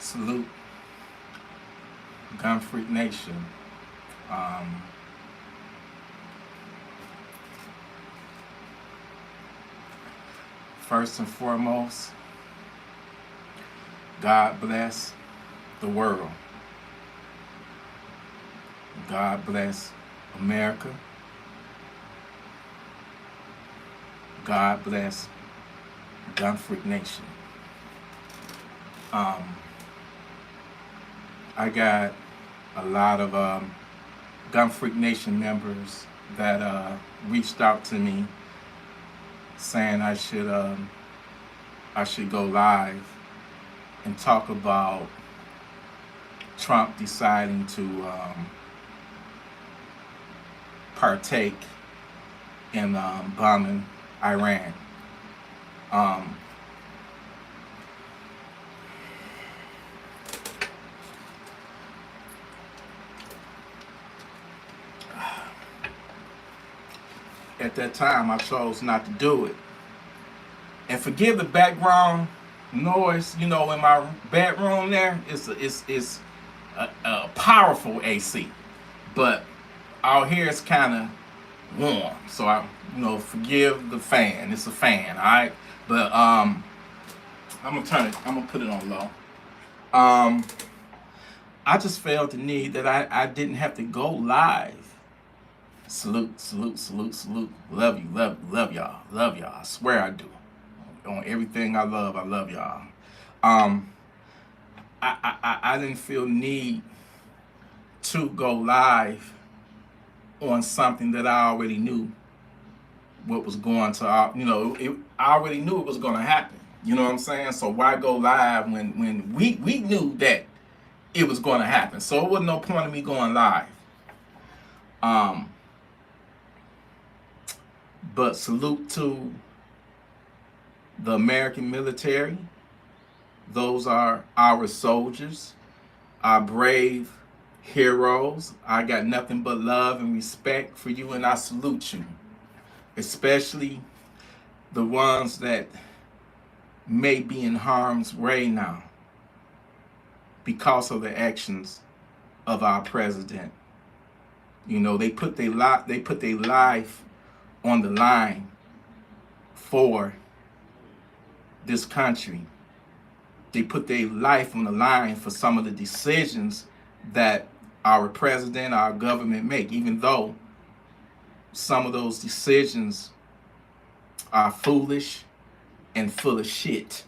Salute, Gun Freak Nation. Um, First and foremost, God bless the world. God bless America. God bless Gun Freak Nation. Um, I got a lot of Gun Freak Nation members that reached out to me saying I should go live and talk about Trump deciding to partake in bombing Iran. Um, at that time, I chose not to do it. And forgive the background noise. You know, in my bedroom there, it's a powerful AC, but out here it's kind of warm. So forgive the fan. It's a fan, all right. But I'm gonna turn it. I'm gonna put it on low. Um, I just felt the need that I didn't have to go live. Salute, salute, salute, salute. Love you, love y'all, love y'all. I swear I do. On everything I love y'all. Um, I didn't feel need to go live on something that I already knew what was going to, I already knew it was going to happen. You know what I'm saying? So why go live when we knew that it was going to happen? So it wasn't no point of me going live. But salute to the American military. Those are our soldiers, our brave heroes. I got nothing but love and respect for you, and I salute you, especially the ones that may be in harm's way now because of the actions of our president. You know, they put their life on the line for this country. They put their life on the line for some of the decisions that our president, our government make, even though some of those decisions are foolish and full of shit.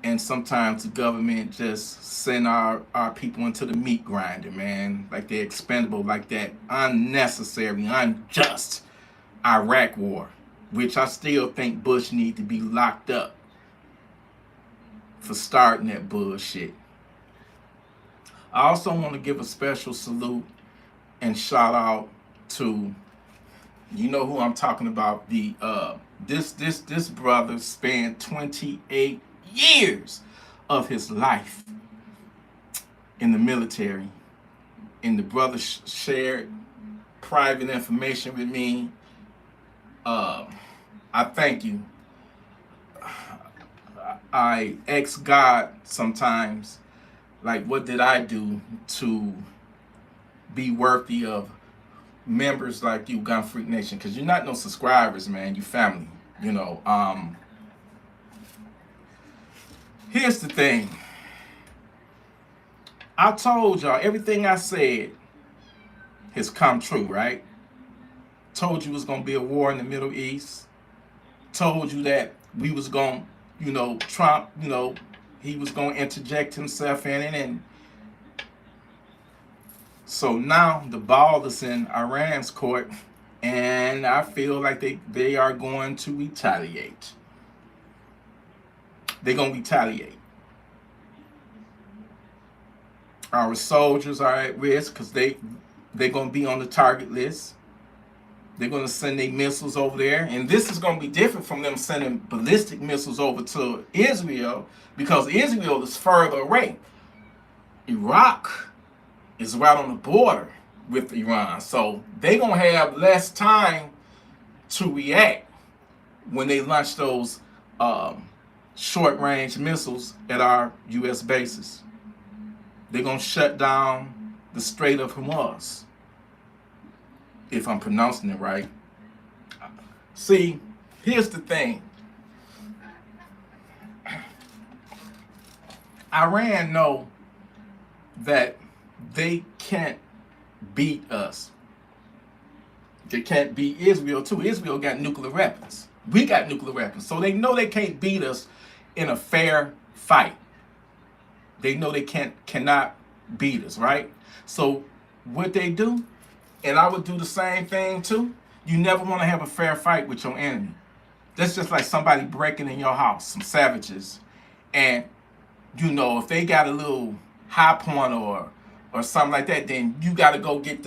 And sometimes the government just send our people into the meat grinder, man. Like they're expendable, like that unnecessary, unjust Iraq war, which I still think Bush need to be locked up for starting that bullshit. I also want to give a special salute and shout out to, you know who I'm talking about, the this brother spent 28 years of his life in the military, and the brother shared private information with me. I thank you. I ask God sometimes, like, what did I do to be worthy of members like you, Gun Freak Nation? Because you're not no subscribers, man. You family. You know. Here's the thing. I told y'all everything I said has come true, right? Told you it was gonna be a war in the Middle East. Told you that we was gonna, Trump, he was gonna interject himself in it, and so now the ball is in Iran's court, and I feel like they are going to retaliate. They're gonna retaliate. Our soldiers are at risk because they're gonna be on the target list. They're going to send their missiles over there. And this is going to be different from them sending ballistic missiles over to Israel, because Israel is further away. Iraq is right on the border with Iran. So they're going to have less time to react when they launch those short-range missiles at our U.S. bases. They're going to shut down the Strait of Hormuz, if I'm pronouncing it right. See, here's the thing. Iran know that they can't beat us. They can't beat Israel too. Israel got nuclear weapons. We got nuclear weapons. So they know they can't beat us in a fair fight. They know they cannot beat us, right? So what they do, and I would do the same thing too, you never want to have a fair fight with your enemy. That's just like somebody breaking in your house, some savages. And, you know, if they got a little high point or something like that, then you got to go get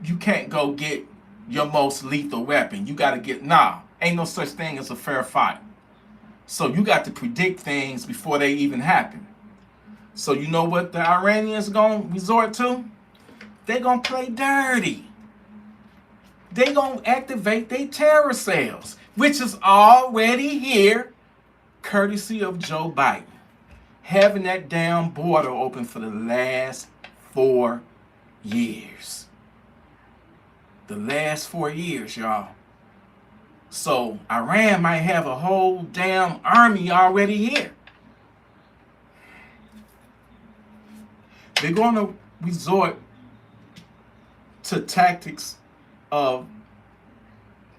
you can't go get your most lethal weapon. You got to get, ain't no such thing as a fair fight. So you got to predict things before they even happen. So you know what the Iranians going to resort to? They going to play dirty. They going to activate their terror cells, which is already here, courtesy of Joe Biden. Having that damn border open for the last 4 years. The last 4 years, y'all. So Iran might have a whole damn army already here. They're going to resort to tactics of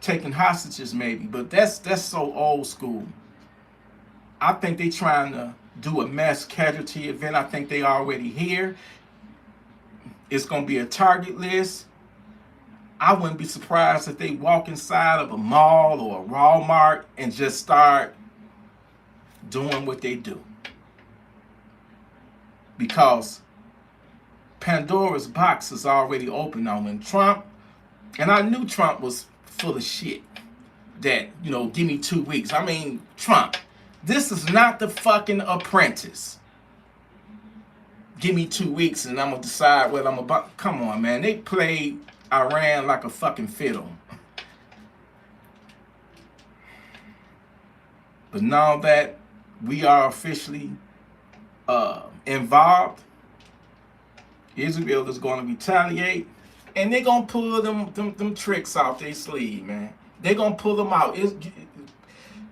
taking hostages maybe, but that's so old school. I think they trying to do a mass casualty event. I think they already here. It's going to be a target list. I wouldn't be surprised if they walk inside of a mall or a Walmart and just start doing what they do. Because Pandora's box is already open on when Trump, and I knew Trump was full of shit. That, you know, give me 2 weeks. I mean, Trump, this is not the fucking Apprentice. Give me 2 weeks and I'm going to decide what I'm about. Come on, man. They played Iran like a fucking fiddle. But now that we are officially involved, Israel is going to retaliate, and they're going to pull them tricks out their sleeve, man. They're going to pull them out.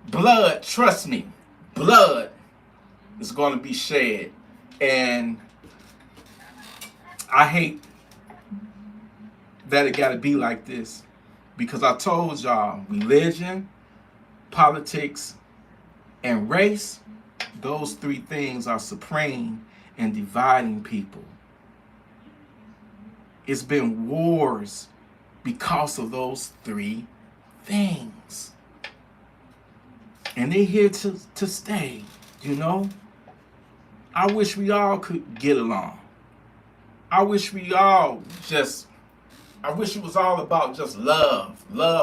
Blood, trust me, blood is going to be shed. And I hate that it got to be like this, because I told y'all, religion, politics, and race, those three things are supreme in dividing people. It's been wars because of those three things. And they're here to stay, you know? I wish we all could get along. I wish it was all about just love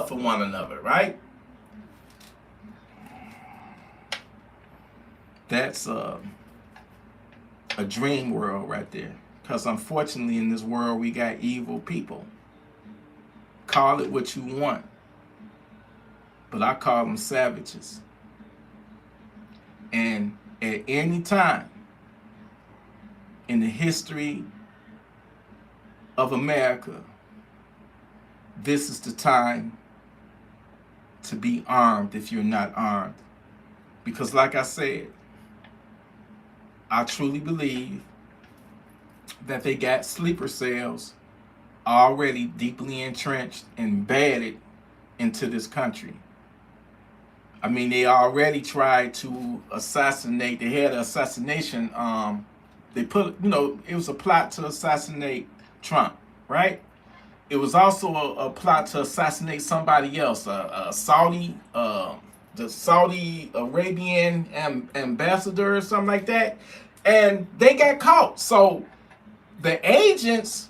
for one another, right? That's a dream world right there. Because unfortunately in this world we got evil people. Call it what you want. But I call them savages. And at any time in the history of America, this is the time to be armed if you're not armed. Because like I said, I truly believe that they got sleeper cells already deeply entrenched and embedded into this country. I mean, they already tried to assassinate. They had an assassination. They put, you know, it was a plot to assassinate Trump, right? It was also a plot to assassinate somebody else, the Saudi Arabian ambassador or something like that, and they got caught. So the agents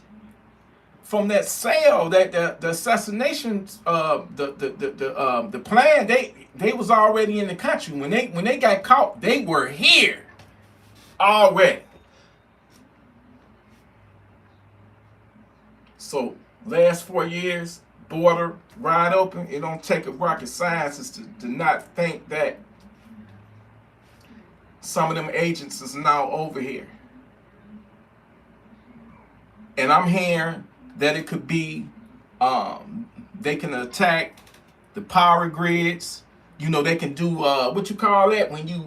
from that cell, that the assassination, the plan, they was already in the country when they got caught. They were here already. So last 4 years, border wide open. It don't take a rocket scientist to not think that some of them agents is now over here. And I'm hearing that it could be, they can attack the power grids. You know, they can do, what you call that when you,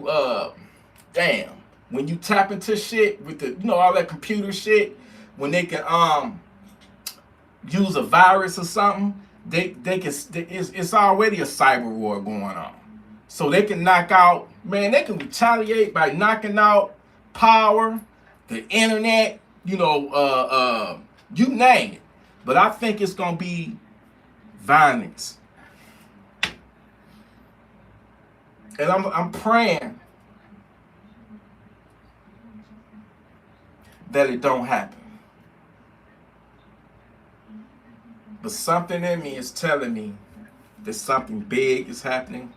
when you tap into shit with the, you know, all that computer shit, when they can, use a virus or something, they can, it's already a cyber war going on. So they can knock out, man, they can retaliate by knocking out power, the internet, you know, you name it. But I think it's gonna be violence. And I'm praying that it don't happen. But something in me is telling me that something big is happening,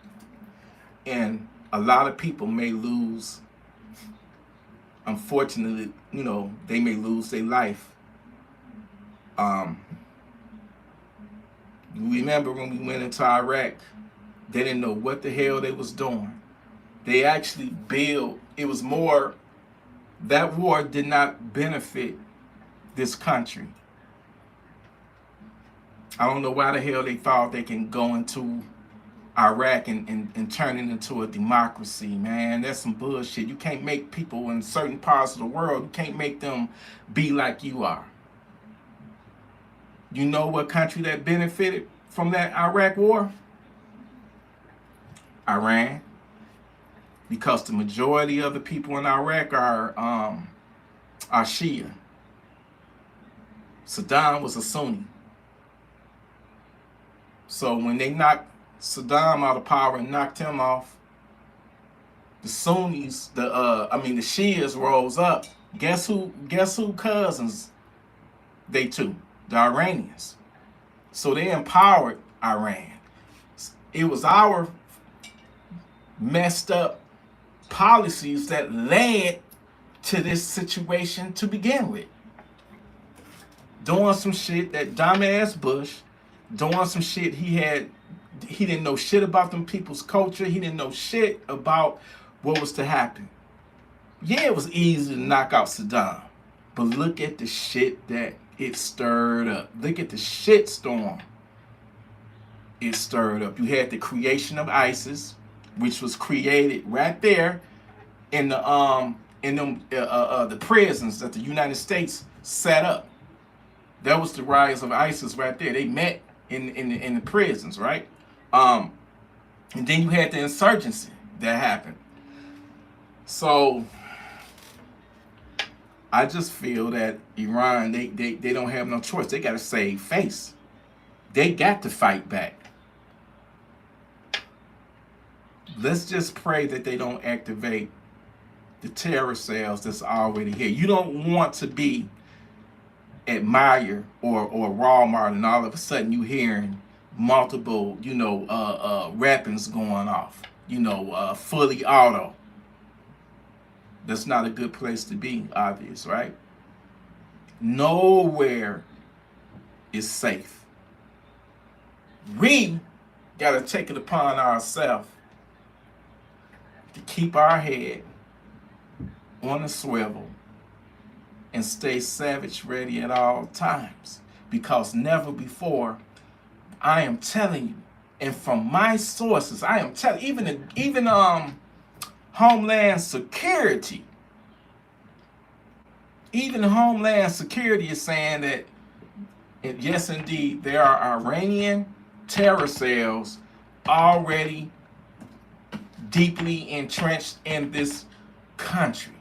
and a lot of people may lose. Unfortunately, you know, they may lose their life. Remember when we went into Iraq, they didn't know what the hell they was doing. They actually built, it was more, that war did not benefit this country. I don't know why the hell they thought they can go into Iraq and turn it into a democracy, man. That's some bullshit. You can't make people in certain parts of the world, you can't make them be like you are. You know what country that benefited from that Iraq war? Iran. Because the majority of the people in Iraq are Shia. Saddam was a Sunni. So when they knocked Saddam out of power and knocked him off, the Sunnis, the Shias rose up. Guess who cousins they too? The Iranians. So they empowered Iran. It was our messed up policies that led to this situation to begin with. Doing some shit, that dumbass Bush, doing some shit he didn't know shit about them people's culture. He didn't know shit about what was to happen. Yeah, it was easy to knock out Saddam, but look at the shit that it stirred up. Look at the shit storm it stirred up. You had the creation of ISIS, which was created right there in the prisons that the United States set up. That was the rise of ISIS right there. They met in the prisons, right? And then you had the insurgency that happened. So I just feel that Iran, they don't have no choice. They got to save face. They got to fight back. Let's just pray that they don't activate the terror cells that's already here. You don't want to be at Meijer or Walmart and all of a sudden you hearing multiple, weapons going off, fully auto. That's not a good place to be, obvious, right? Nowhere is safe. We got to take it upon ourselves to keep our head on the swivel and stay savage ready at all times. Because never before, I am telling you, and from my sources, I am telling even Homeland Security. Even Homeland Security is saying that, yes, indeed, there are Iranian terror cells already deeply entrenched in this country.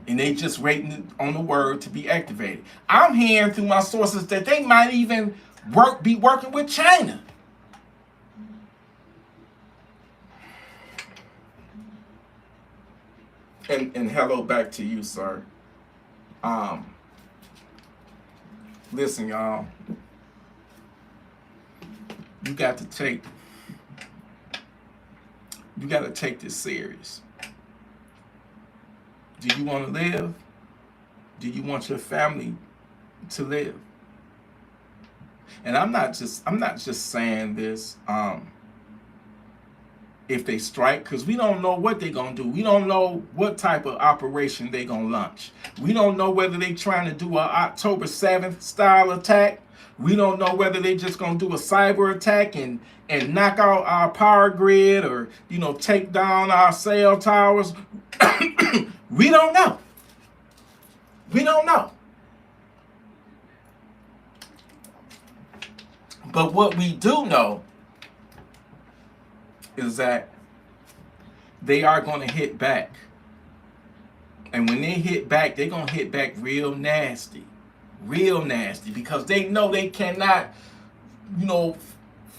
And they just waiting on the word to be activated. I'm hearing through my sources that they might even be working with China. And hello back to you, sir. Listen, y'all. You got to take this serious. Do you want to live? Do you want your family to live? And I'm not just saying this if they strike, because we don't know what they're going to do. We don't know what type of operation they're going to launch. We don't know whether they're trying to do an October 7th style attack. We don't know whether they're just going to do a cyber attack and knock out our power grid, or, you know, take down our cell towers. We don't know. We don't know. But what we do know is that they are going to hit back. And when they hit back, they're going to hit back real nasty. Real nasty. Because they know they cannot, you know,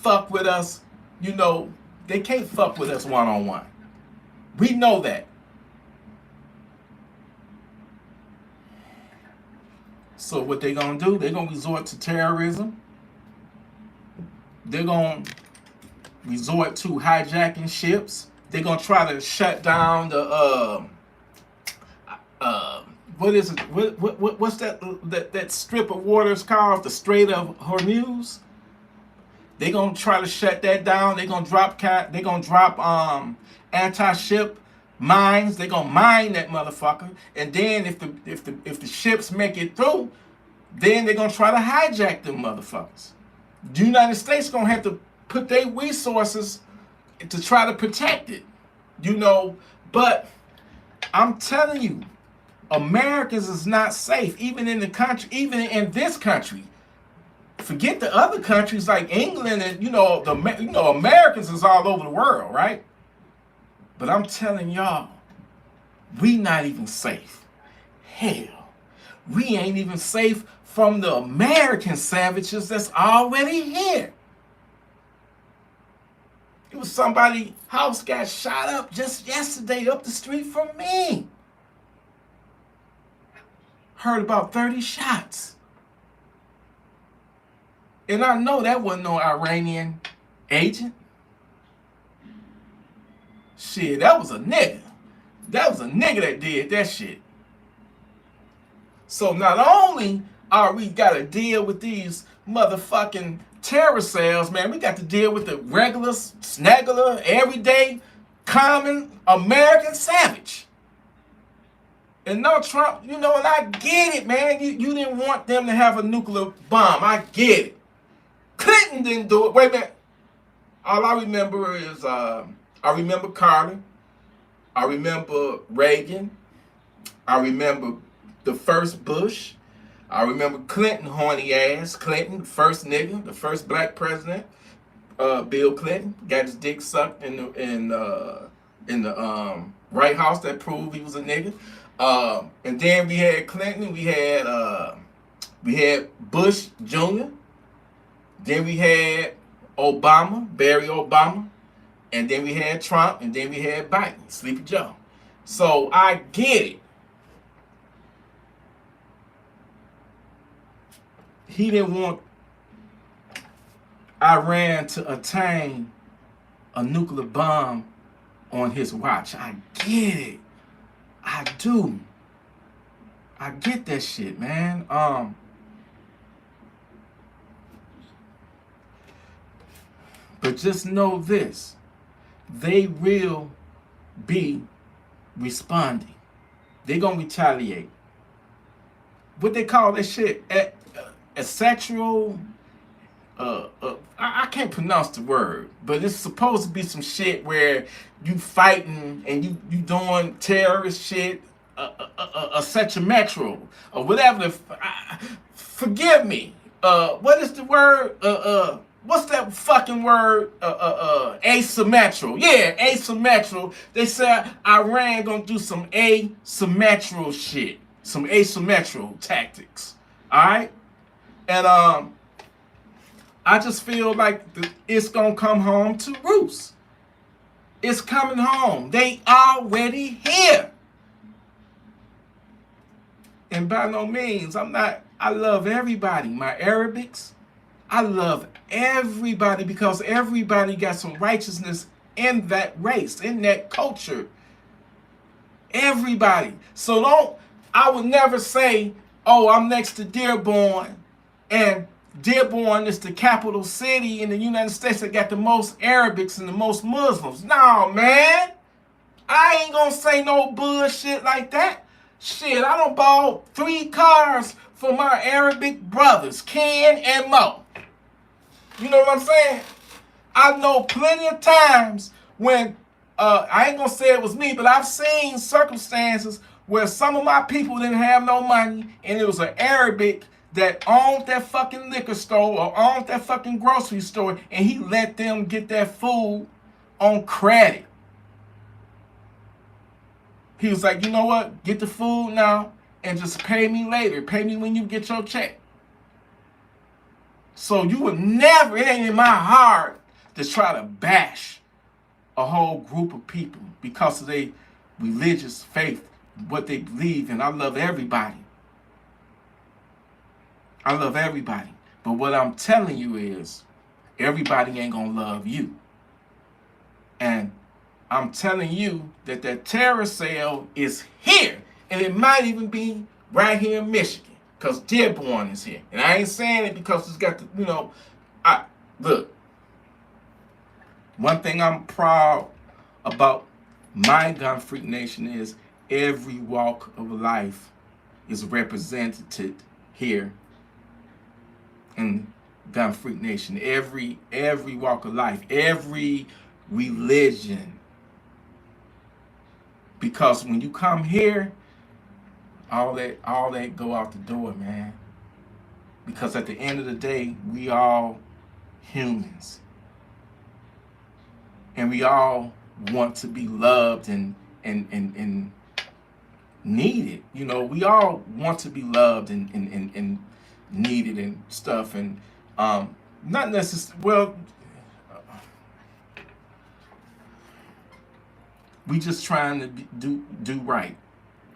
fuck with us. You know, they can't fuck with us one-on-one. We know that. So what they're going to do, they're going to resort to terrorism. They're going to resort to hijacking ships. They're going to try to shut down the, what is it? What's that strip of waters called? The Strait of Hormuz? They're going to try to shut that down. They're going to drop anti-ship mines. They're going to mine that motherfucker. And then if the ships make it through, then they're going to try to hijack them motherfuckers. The United States going to have to put their resources to try to protect it. You know, but I'm telling you, Americans is not safe, even in the country, even in this country. Forget the other countries like England and, you know, Americans is all over the world, right? But I'm telling y'all, we not even safe. Hell, we ain't even safe from the American savages that's already here. It was somebody's house got shot up just yesterday up the street from me. Heard about 30 shots. And I know that wasn't no Iranian agent. Shit, that was a nigga. That was a nigga that did that shit. So not only are we got to deal with these motherfucking terror cells, man, we got to deal with the regular, snegular, everyday, common American savage. And no, Trump, you know, and I get it, man. You didn't want them to have a nuclear bomb. I get it. Clinton didn't do it. Wait a minute. All I remember is, I remember Carter. I remember Reagan. I remember the first Bush. I remember Clinton, horny ass. Clinton, first nigga, the first black president. Bill Clinton got his dick sucked in the White House. That proved he was a nigga. And then we had Clinton. We had Bush Jr. Then we had Obama, Barry Obama. And then we had Trump. And then we had Biden, Sleepy Joe. So I get it. He didn't want Iran to attain a nuclear bomb on his watch. I get it. I do. I get that shit, man. But just know this. They will be responding. They're going to retaliate. What they call that shit? A sexual, I can't pronounce the word, but it's supposed to be some shit where you fighting and you doing terrorist shit, a asymmetrical or whatever. Forgive me. What is the word? What's that fucking word? Asymmetrical. Yeah, asymmetrical. They said Iran gonna do some asymmetrical shit, some asymmetrical tactics. All right. And I just feel like it's gonna come home to roost. It's coming home. They already here. And by no means, I love everybody. My Arabics, I love everybody because everybody got some righteousness in that race, in that culture. Everybody. So I would never say, oh, I'm next to Dearborn and Dearborn is the capital city in the United States that got the most Arabics and the most Muslims. No, man. I ain't gonna say no bullshit like that. Shit, I done bought 3 cars for my Arabic brothers, Ken and Mo. You know what I'm saying? I know plenty of times when, I ain't gonna say it was me, but I've seen circumstances where some of my people didn't have no money and it was an Arabic that owned that fucking liquor store or owned that fucking grocery store, and he let them get that food on credit. He was like, you know what? Get the food now and just pay me later. Pay me when you get your check. So you would never, it ain't in my heart to try to bash a whole group of people because of their religious faith, what they believe in. I love everybody. I love everybody. But what I'm telling you is, everybody ain't gonna love you. And I'm telling you that that terror cell is here. And it might even be right here in Michigan. Because Dearborn is here. And I ain't saying it because it's got the, you know, look. One thing I'm proud about my Gun Freak Nation is every walk of life is represented here in Gun Freak Nation. Every walk of life, every religion. Because when you come here, all that go out the door, man. Because at the end of the day, we all humans. And we all want to be loved and needed. You know, we all want to be loved and needed and stuff. And not necessarily, well, we just trying to do right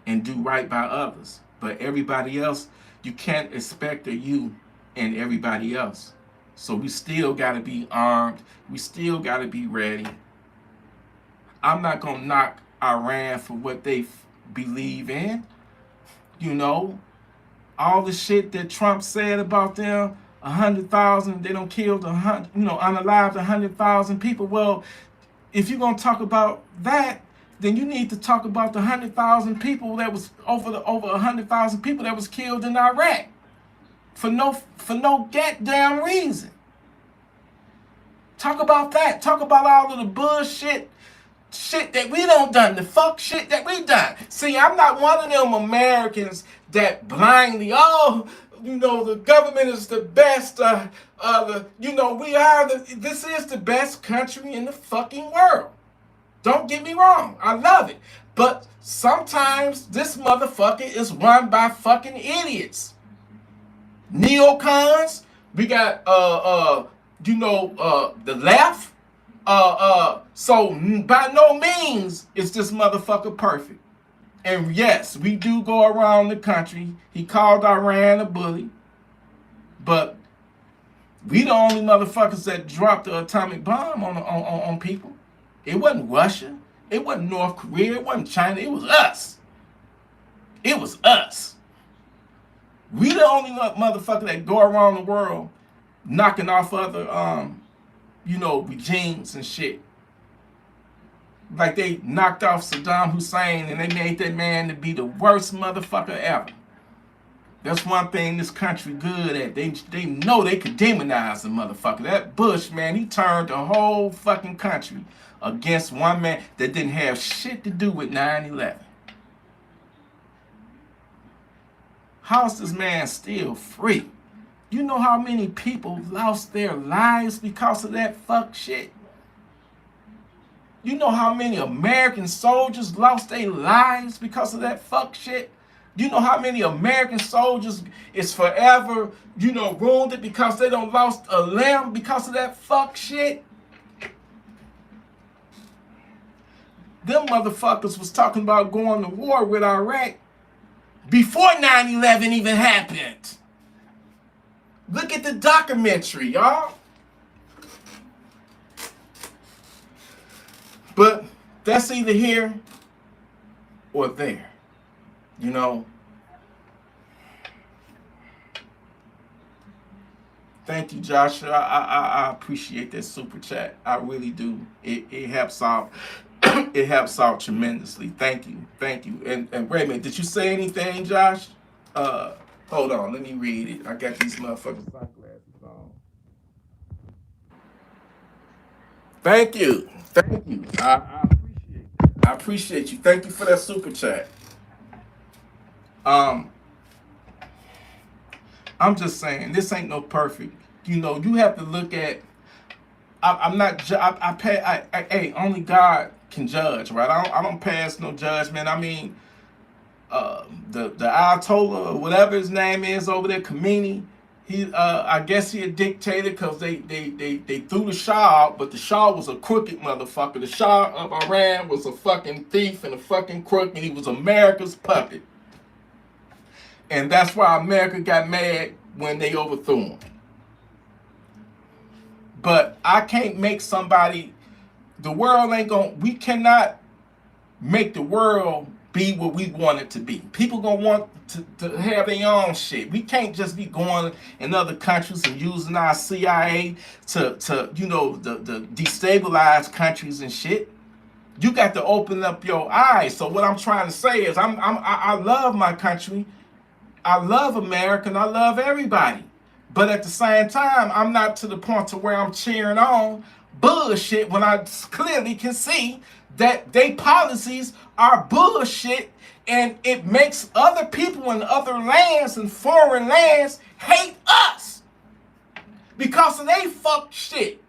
and do right by others. But everybody else, you can't expect you and everybody else. So we still got to be armed. We still got to be ready. I'm not going to knock Iran for what they believe in. You know, all the shit that Trump said about them, 100,000, they don't kill unalived 100,000 people. Well, if you're going to talk about that, then you need to talk about the 100,000 people that was over 100,000 people that was killed in Iraq for no goddamn reason. Talk about that. Talk about all of the bullshit shit that we done, the fuck shit that we done. See, I'm not one of them Americans that blindly, the government is the best. This is the best country in the fucking world. Don't get me wrong. I love it. But sometimes this motherfucker is run by fucking idiots. Neocons. We got, the left. So by no means is this motherfucker perfect. And yes, we do go around the country. He called Iran a bully. But we the only motherfuckers that dropped the atomic bomb on people. It wasn't Russia. It wasn't North Korea. It wasn't China. It was us. It was us. We the only motherfucker that go around the world knocking off other, regimes and shit. Like they knocked off Saddam Hussein and they made that man to be the worst motherfucker ever. That's one thing this country good at. They know they could demonize the motherfucker. That Bush, man, he turned the whole fucking country against one man that didn't have shit to do with 9/11. How's this man still free? You know how many people lost their lives because of that fuck shit? You know how many American soldiers lost their lives because of that fuck shit? You know how many American soldiers is forever, wounded because they don't lost a limb because of that fuck shit? Them motherfuckers was talking about going to war with Iraq before 9/11 even happened. Look at the documentary, y'all. But that's either here or there. Thank you, Joshua. I appreciate that super chat. I really do. It helps out. It helps out tremendously. Thank you. Thank you. And wait a minute, did you say anything, Josh? Uh Hold on, let me read it. I got these motherfucking sunglasses on. Thank you. Thank you. I appreciate it. I appreciate you. Thank you for that super chat. Um, I'm just saying, this ain't no perfect. You know, you have to look at. I'm not. I pay. Hey, only God can judge, right? I don't pass no judgment. I mean, the Ayatollah or whatever his name is over there, Khomeini. He, I guess he a dictator because they threw the Shah out, but the Shah was a crooked motherfucker. The Shah of Iran was a fucking thief and a fucking crook, and he was America's puppet. And that's why America got mad when they overthrew him. But I can't make somebody, the world ain't gonna, we cannot make the world be what we want it to be. People gonna want to have their own shit. We can't just be going in other countries and using our CIA to you know, the destabilize countries and shit. You got to open up your eyes. So what I'm trying to say is I love my country. I love America and I love everybody. But at the same time, I'm not to the point to where I'm cheering on bullshit when I clearly can see that they policies are bullshit, and it makes other people in other lands and foreign lands hate us because of they fuck shit.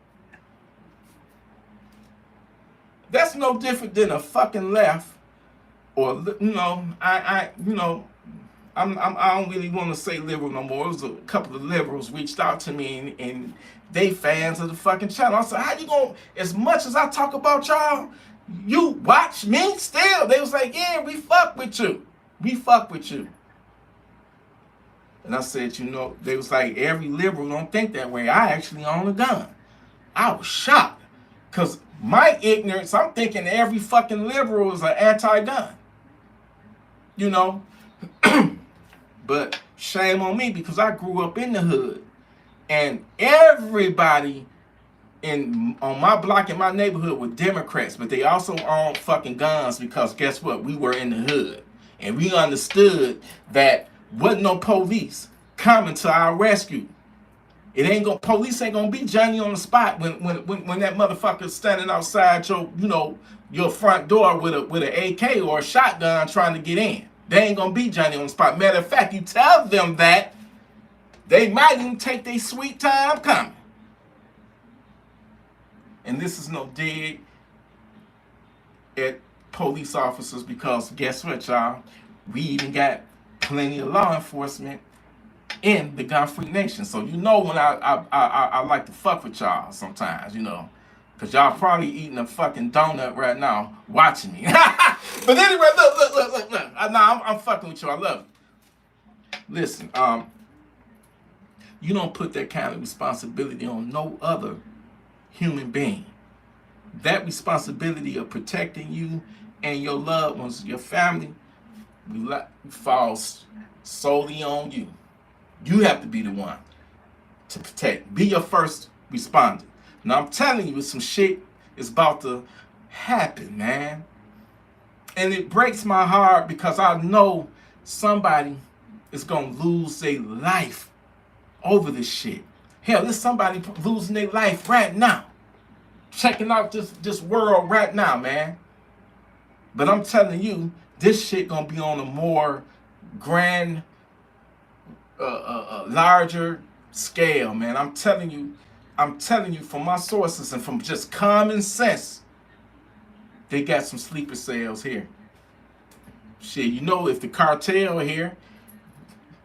That's no different than a fucking left, or you know, I don't really want to say liberal no more. It was a couple of liberals reached out to me and they fans of the fucking channel. I said, how you gonna, as much as I talk about y'all, you watch me still? They was like, yeah, we fuck with you. We fuck with you. And I said, you know, they was like, every liberal don't think that way. I actually own a gun. I was shocked. Because my ignorance, I'm thinking every fucking liberal is an anti-gun. You know? But shame on me because I grew up in the hood. And everybody on my block in my neighborhood were Democrats, but they also owned fucking guns because guess what? We were in the hood. And we understood that wasn't no police coming to our rescue. Police ain't gonna be Johnny on the spot when that motherfucker standing outside your, you know, your front door with an AK or a shotgun trying to get in. They ain't gonna be Johnny on the spot. Matter of fact, you tell them that, they might even take their sweet time coming. And this is no dig at police officers because guess what, y'all? We even got plenty of law enforcement in the gun-free nation. So you know when I like to fuck with y'all sometimes, you know. Because y'all probably eating a fucking donut right now watching me. But anyway, look. I'm fucking with you. I love it. Listen, you don't put that kind of responsibility on no other human being. That responsibility of protecting you and your loved ones, your family, falls solely on you. You have to be the one to protect. Be your first responder. Now I'm telling you, some shit is about to happen, man. And it breaks my heart because I know somebody is gonna lose their life over this shit. Hell, there's somebody losing their life right now. Checking out this world right now, man. But I'm telling you, this shit gonna be on a more grand, larger scale, man. I'm telling you from my sources and from just common sense, they got some sleeper cells here. Shit, you know, if the cartel here,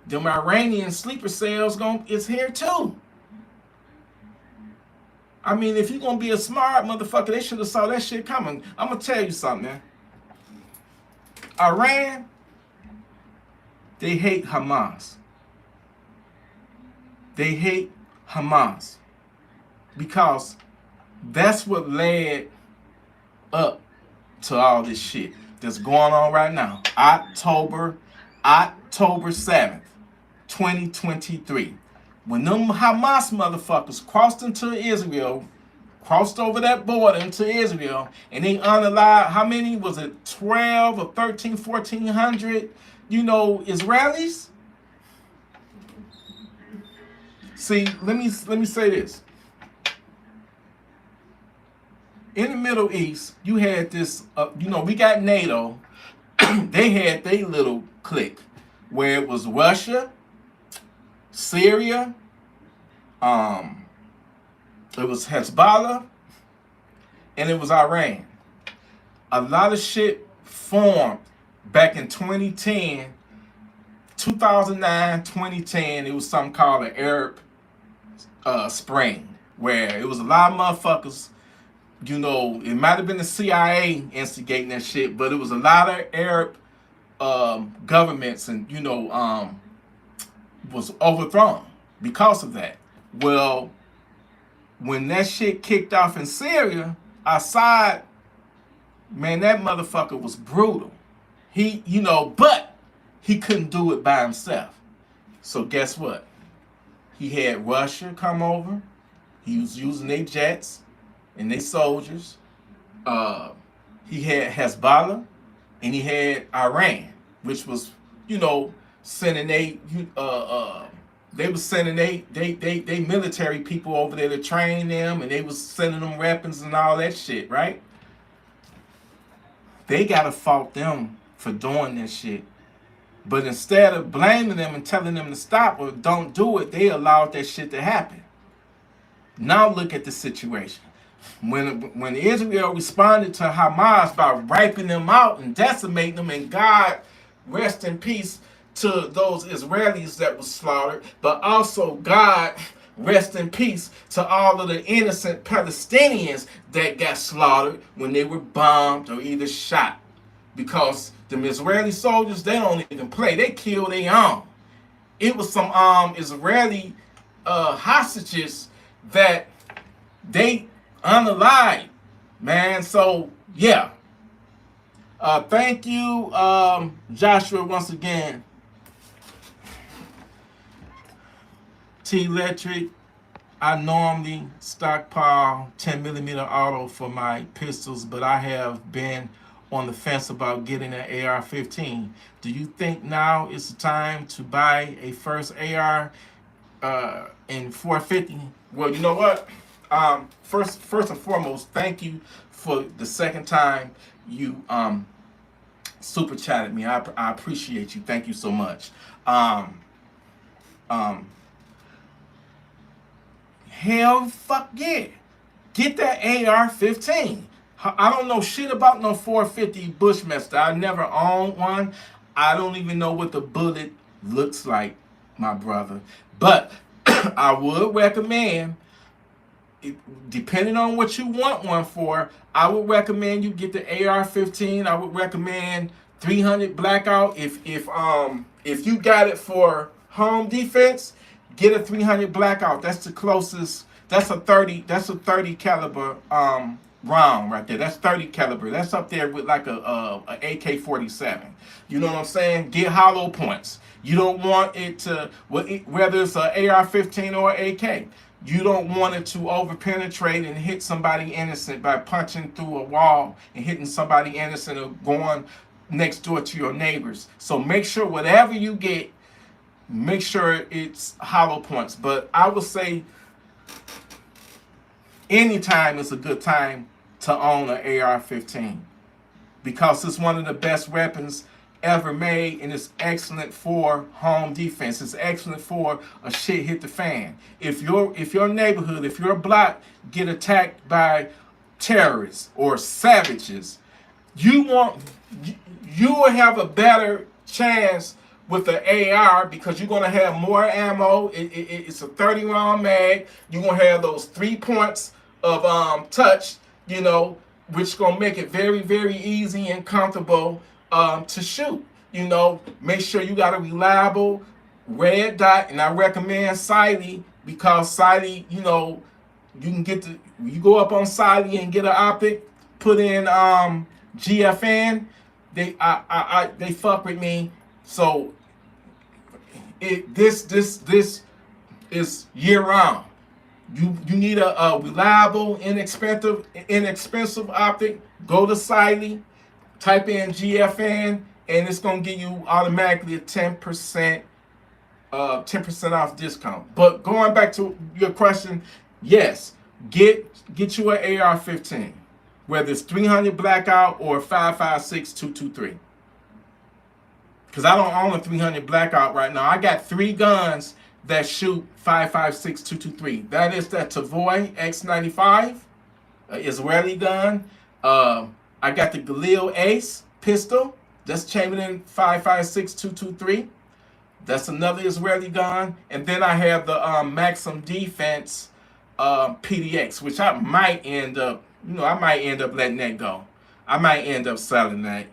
them Iranian sleeper cells is here too. I mean, if you're gonna be a smart motherfucker, they should have saw that shit coming. I'm gonna tell you something, man. Iran, they hate Hamas. They hate Hamas because that's what led up to all this shit that's going on right now. October 7th, 2023. When them Hamas motherfuckers crossed over that border into Israel, and they unalived, how many was it, 12 or 13, 1,400, Israelis? See, let me say this. In the Middle East, you had this, we got NATO. They had their little clique where it was Russia, Syria, it was Hezbollah, and it was Iran. A lot of shit formed back in 2010, 2009, 2010. It was something called the Arab Spring, where it was a lot of motherfuckers. It might have been the CIA instigating that shit, but it was a lot of Arab governments and, was overthrown because of that. Well, when that shit kicked off in Syria, Assad, man, that motherfucker was brutal. But he couldn't do it by himself. So guess what? He had Russia come over. He was using their jets and their soldiers. He had Hezbollah, and he had Iran, which was, sending they was sending they military people over there to train them, and they was sending them weapons and all that shit, right? They gotta fault them for doing that shit. But instead of blaming them and telling them to stop or don't do it, they allowed that shit to happen. Now look at the situation. When Israel responded to Hamas by wiping them out and decimating them, and God rest in peace to those Israelis that were slaughtered, but also God rest in peace to all of the innocent Palestinians that got slaughtered when they were bombed or either shot. Because them Israeli soldiers, they don't even play. They kill their own. It was some Israeli hostages that they unalived, man. So yeah. Thank you, Joshua, once again. TElectrik, I normally stockpile 10mm auto for my pistols, but I have been on the fence about getting an AR-15. Do you think now is the time to buy a first AR in 450? Well, you know what? First and foremost, thank you for the second time you super chatted me. I appreciate you. Thank you so much. Hell fuck yeah. Get that AR-15. I don't know shit about no 450 Bushmaster. I never owned one. I don't even know what the bullet looks like, my brother. But I would recommend, depending on what you want one for, I would recommend you get the AR-15. I would recommend 300 Blackout. If you got it for home defense, get a 300 Blackout. That's the closest. That's a 30 caliber round right there. That's 30 caliber. That's up there with like a AK-47. You know what I'm saying? Get hollow points. You don't want it to, whether it's an AR-15 or AK, you don't want it to over penetrate and hit somebody innocent by punching through a wall and hitting somebody innocent or going next door to your neighbors. So make sure whatever you get, make sure it's hollow points. But I would say anytime is a good time to own an AR-15 because it's one of the best weapons ever made, and it's excellent for home defense. It's excellent for a shit hit the fan. If your neighborhood, if your block get attacked by terrorists or savages, you will have a better chance with the AR because you're gonna have more ammo. It's a 30 round mag. You're gonna have those 3 points of touch, which gonna make it very, very easy and comfortable to shoot. Make sure you got a reliable red dot, and I recommend Siley because Siley, you can you go up on Siley and get an optic, put in GFN. They fuck with me. So this is year round. You need a reliable, inexpensive optic. Go to Siley, type in GFN, and it's gonna give you automatically a 10% off discount. But going back to your question, yes, get you an AR-15, whether it's 300 blackout or 5.56 223. Because I don't own a 300 blackout right now. I got 3 guns that shoot 5.56 223. That is that Tavoy X95, Israeli gun. I got the Galil Ace pistol. That's Chamberlain 5.56 223. That's another Israeli gun. And then I have the Maxim Defense PDX, which I might end up, letting that go. I might end up selling that.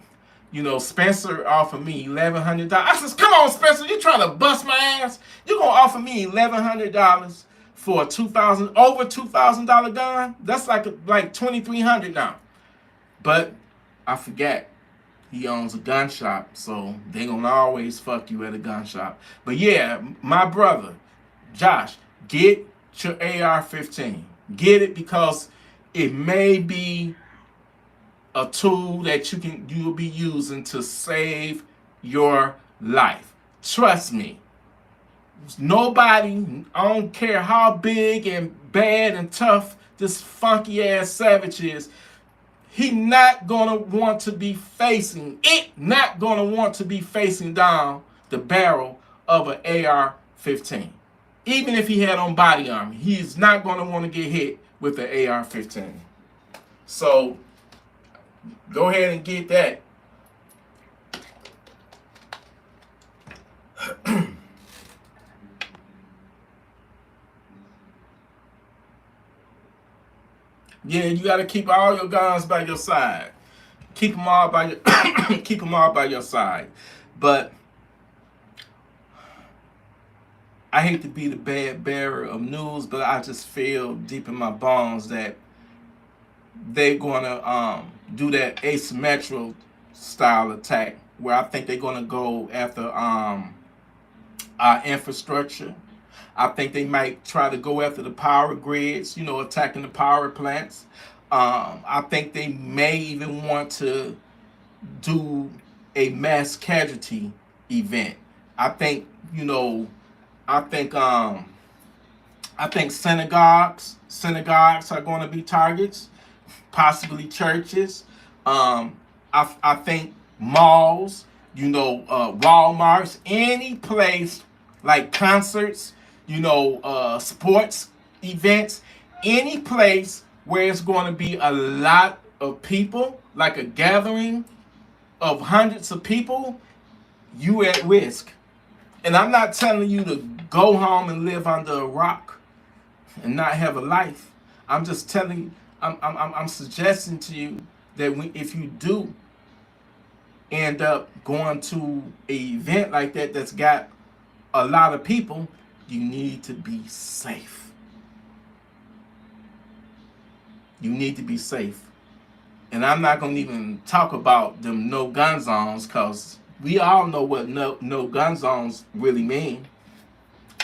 Spencer offered me $1,100. I says, come on, Spencer, you trying to bust my ass? You gonna offer me $1,100 for a over $2,000 gun? That's like $2,300 now. But I forgot he owns a gun shop, so they gonna always fuck you at a gun shop. But yeah, my brother, Josh, get your AR-15. Get it because it may be a tool that you'll be using to save your life. Trust me. Nobody, I don't care how big and bad and tough this funky ass savage is, he not gonna want to be facing down the barrel of an AR-15. Even if he had on body armor, he's not gonna want to get hit with an AR-15. So go ahead and get that. Yeah, you got to keep all your guns by your side. Keep them all by your side. But I hate to be the bad bearer of news, but I just feel deep in my bones that they're gonna do that asymmetrical style attack, where I think they're gonna go after our infrastructure. I think they might try to go after the power grids, attacking the power plants. I think they may even want to do a mass casualty event. I think synagogues are going to be targets, possibly churches. I think malls, Walmarts, any place like concerts, sports events, any place where it's going to be a lot of people, like a gathering of hundreds of people, you at risk. And I'm not telling you to go home and live under a rock and not have a life. I'm just telling you, I'm suggesting to you that if you do end up going to an event like that that's got a lot of people, you need to be safe. You need to be safe. And I'm not going to even talk about them no gun zones, because we all know what no gun zones really mean.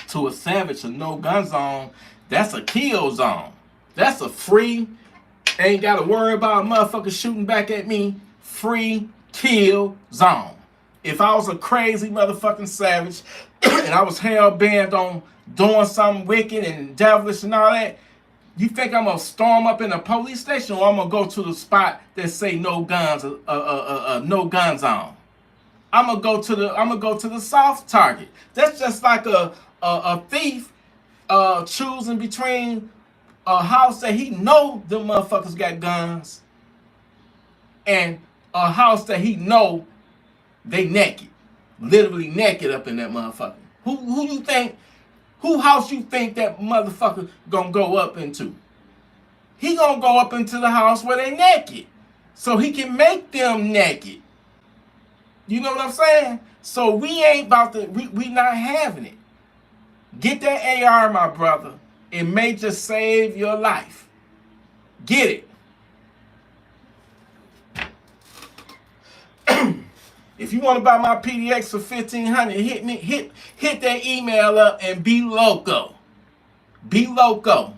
To a savage, a no gun zone, that's a kill zone. That's a free, ain't got to worry about a motherfucker shooting back at me, free kill zone. If I was a crazy motherfucking savage and I was hell bent on doing something wicked and devilish and all that, you think I'm gonna storm up in a police station, or I'm gonna go to the spot that say no guns, no gun zone? I'm gonna go to the soft target. That's just like a thief choosing between a house that he know them motherfuckers got guns and a house that he know they naked, literally naked up in that motherfucker. Who house you think that motherfucker gonna go up into? He gonna go up into the house where they naked, so he can make them naked. You know what I'm saying? So we ain't about to, we not having it. Get that AR, my brother. It may just save your life. Get it. If you want to buy my PDX for $1,500, hit that email up and be loco. Be loco.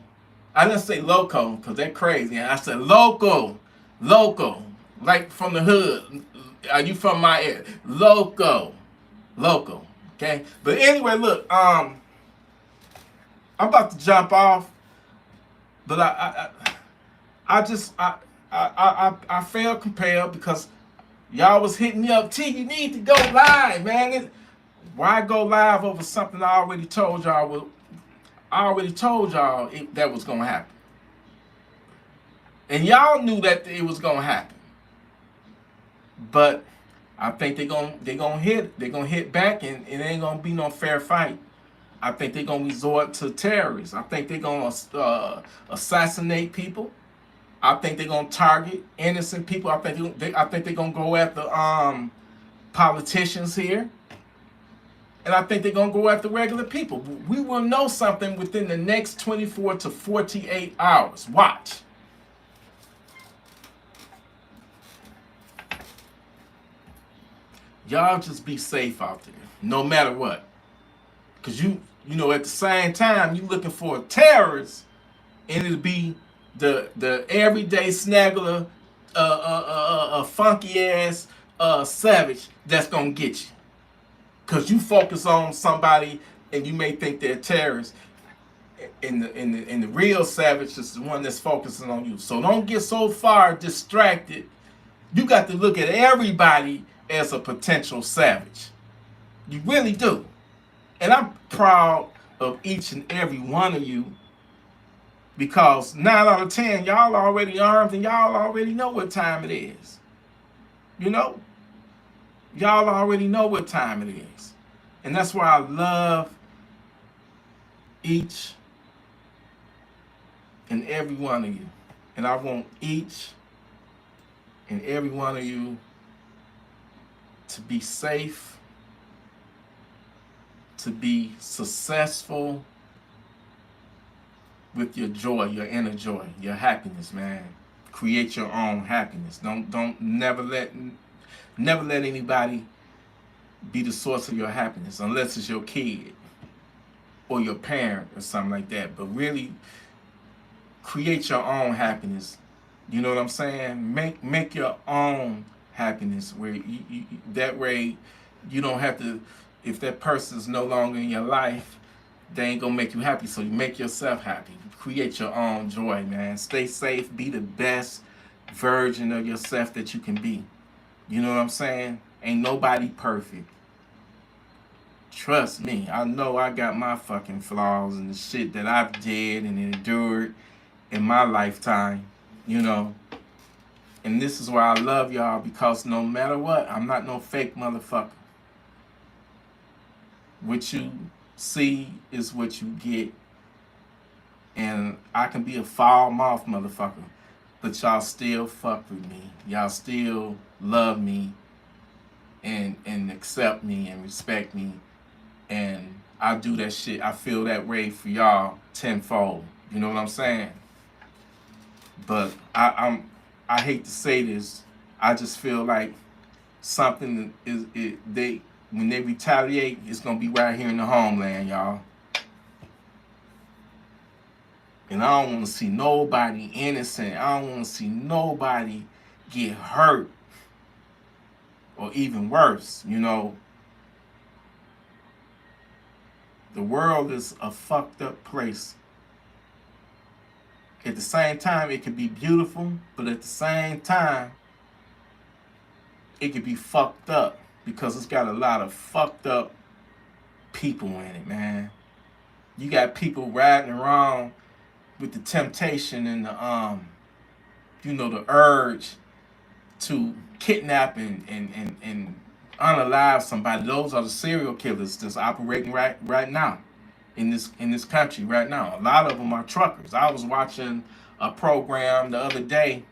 I didn't say loco because they're crazy. I said local, local, like from the hood. Are you from my area? Loco, local. Okay. But anyway, look. I'm about to jump off, but I felt compelled because y'all was hitting me up. T, you need to go live, man. Why go live over something I already told y'all? I already told y'all that was gonna happen, and y'all knew that it was gonna happen. But I think they're gonna hit back, and it ain't gonna be no fair fight. I think they're gonna resort to terrorists. I think they're gonna assassinate people. I think they're gonna target innocent people. I think they're gonna go after politicians here, and I think they're gonna go after regular people. We will know something within the next 24 to 48 hours. Watch. Y'all just be safe out there, no matter what. Cause you know at the same time you looking for a terrorist, and it'll be the everyday snaggler, funky ass savage that's gonna get you. Cause you focus on somebody and you may think they're terrorists. And the real savage is the one that's focusing on you. So don't get so far distracted. You got to look at everybody as a potential savage. You really do. And I'm proud of each and every one of you, because 9 out of 10, y'all already armed and y'all already know what time it is. You know? Y'all already know what time it is. And that's why I love each and every one of you. And I want each and every one of you to be safe, to be successful with your joy, your inner joy, your happiness, man. Create your own happiness. Don't never let anybody be the source of your happiness unless it's your kid or your parent or something like that. But really create your own happiness. You know what I'm saying? Make your own happiness where that way you don't have to, if that person is no longer in your life, they ain't gonna make you happy. So you make yourself happy. Create your own joy, man. Stay safe. Be the best version of yourself that you can be. You know what I'm saying? Ain't nobody perfect. Trust me. I know I got my fucking flaws and the shit that I've did and endured in my lifetime. You know. And this is why I love y'all, because no matter what, I'm not no fake motherfucker. What you see is what you get. And I can be a foul mouth motherfucker, but y'all still fuck with me. Y'all still love me and accept me and respect me. And I do that shit. I feel that way for y'all tenfold. You know what I'm saying? But I hate to say this. I just feel like something when they retaliate, it's gonna be right here in the homeland, y'all. And I don't want to see nobody innocent. I don't want to see nobody get hurt. Or even worse, you know. The world is a fucked up place. At the same time, it can be beautiful, but at the same time, it can be fucked up because it's got a lot of fucked up people in it, man. You got people riding around with the temptation and the urge to kidnap and unalive somebody. Those are the serial killers that's operating right now in this country right now. A lot of them are truckers. I was watching a program the other day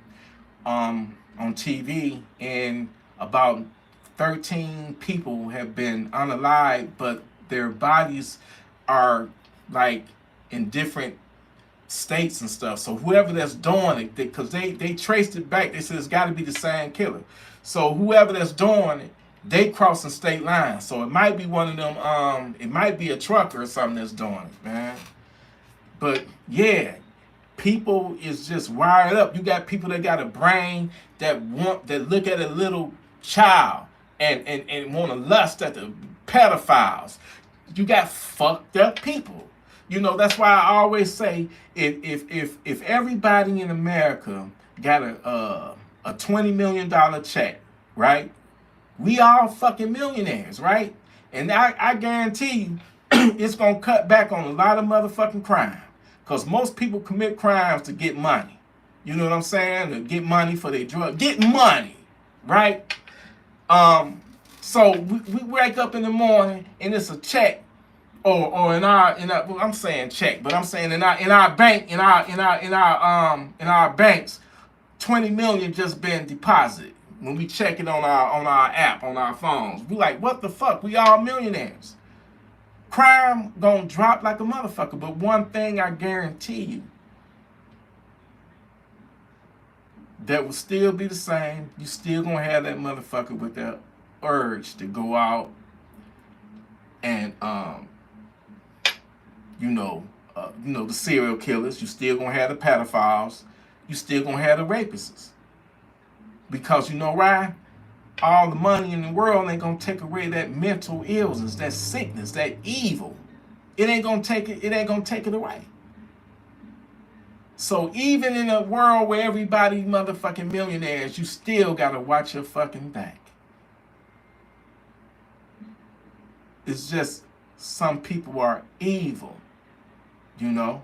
on TV, and about 13 people have been unalived, but their bodies are like in different states and stuff. So whoever that's doing it, because they traced it back, they said it's got to be the same killer. So whoever that's doing it, they crossing state lines. So it might be one of them. It might be a trucker or something that's doing it, man. But yeah, people is just wired up. You got people that got a brain that look at a little child and want to lust at the pedophiles. You got fucked up people. You know, that's why I always say if everybody in America got a $20 million check, right? We all fucking millionaires, right? And I guarantee you it's gonna cut back on a lot of motherfucking crime. Because most people commit crimes to get money. You know what I'm saying? To get money for their drug. Get money, right? So we wake up in the morning and it's a check, or in our well, I'm saying check, but I'm saying in our bank in our banks, 20 million just been deposited. When we check it on our app on our phones, we like, what the fuck? We all millionaires. Crime gonna drop like a motherfucker, but one thing I guarantee you, that will still be the same. You still gonna have that motherfucker with that urge to go out and the serial killers. You still gonna have the pedophiles. You still gonna have the rapists. Because you know why? All the money in the world ain't gonna take away that mental illness, that sickness, that evil. It ain't gonna take it away. So even in a world where everybody motherfucking millionaires, you still gotta watch your fucking back. It's just some people are evil, you know?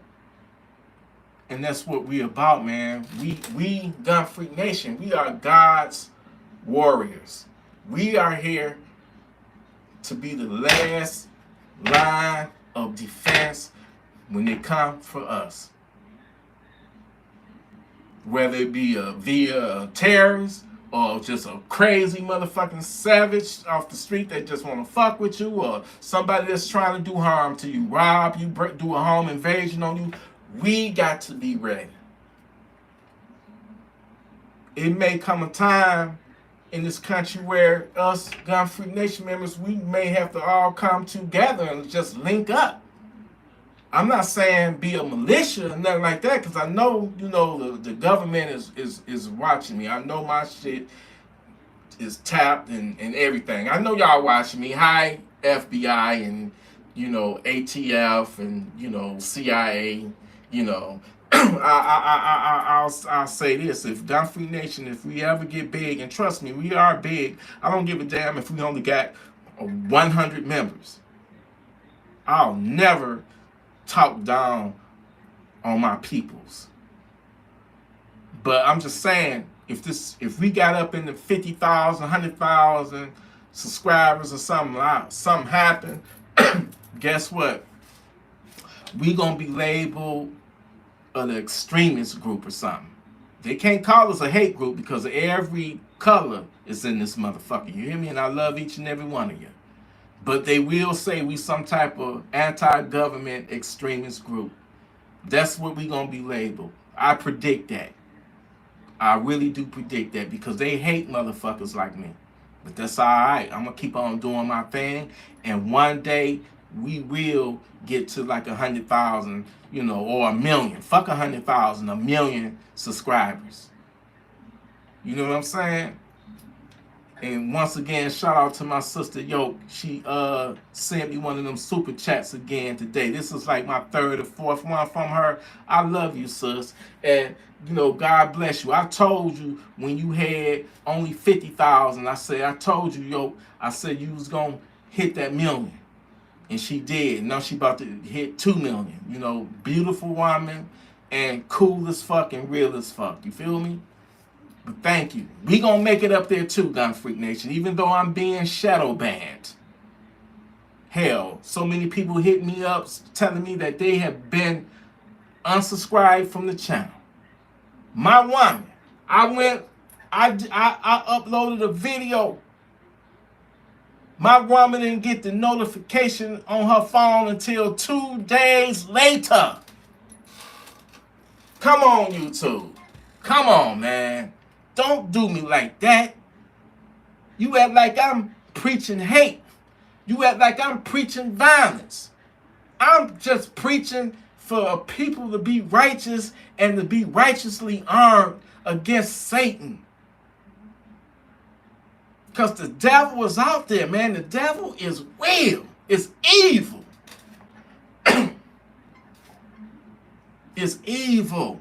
And that's what we about, man. We Gun Freak Nation, we are God's warriors. We are here to be the last line of defense when they come for us. Whether it be via a terrorist or just a crazy motherfucking savage off the street that just want to fuck with you, or somebody that's trying to do harm to you, rob you, do a home invasion on you, we got to be ready. It may come a time in this country where us Gun Freak Nation members, we may have to all come together and just link up. I'm not saying be a militia or nothing like that, because I know, the government is watching me. I know my shit is tapped and everything. I know y'all watching me. Hi, FBI and, ATF and, CIA, I'll say this. If Gun Freak Nation, if we ever get big, and trust me, we are big. I don't give a damn if we only got 100 members. I'll never talk down on my peoples. But I'm just saying, if we got up in the 50,000, 100,000 subscribers or something happened, guess what? We gonna be labeled an extremist group or something. They can't call us a hate group because every color is in this motherfucker. You hear me? And I love each and every one of you. But they will say we some type of anti-government extremist group. That's what we gonna be labeled. I predict that. I really do predict that, because they hate motherfuckers like me. But that's all right. I'm gonna keep on doing my thing, and one day we will get to like 100,000, or 1 million. Fuck 100,000, 1 million subscribers. You know what I'm saying? And once again, shout out to my sister Yoke. She sent me one of them super chats again today. This is like my 3rd or 4th one from her. I love you, sis. And God bless you. I told you when you had only 50,000, I told you, Yoke, I said you was gonna hit that million. And she did. Now she about to hit 2 million. Beautiful woman and cool as fuck and real as fuck. You feel me? But thank you. We gonna make it up there too, Gun Freak Nation, even though I'm being shadow banned. Hell, so many people hit me up telling me that they have been unsubscribed from the channel. My woman, I uploaded a video. My woman didn't get the notification on her phone until 2 days later. Come on, YouTube. Come on, man. Don't do me like that. You act like I'm preaching hate. You act like I'm preaching violence. I'm just preaching for people to be righteous and to be righteously armed against Satan. Because the devil is out there, man. The devil is real. It's evil. It's evil.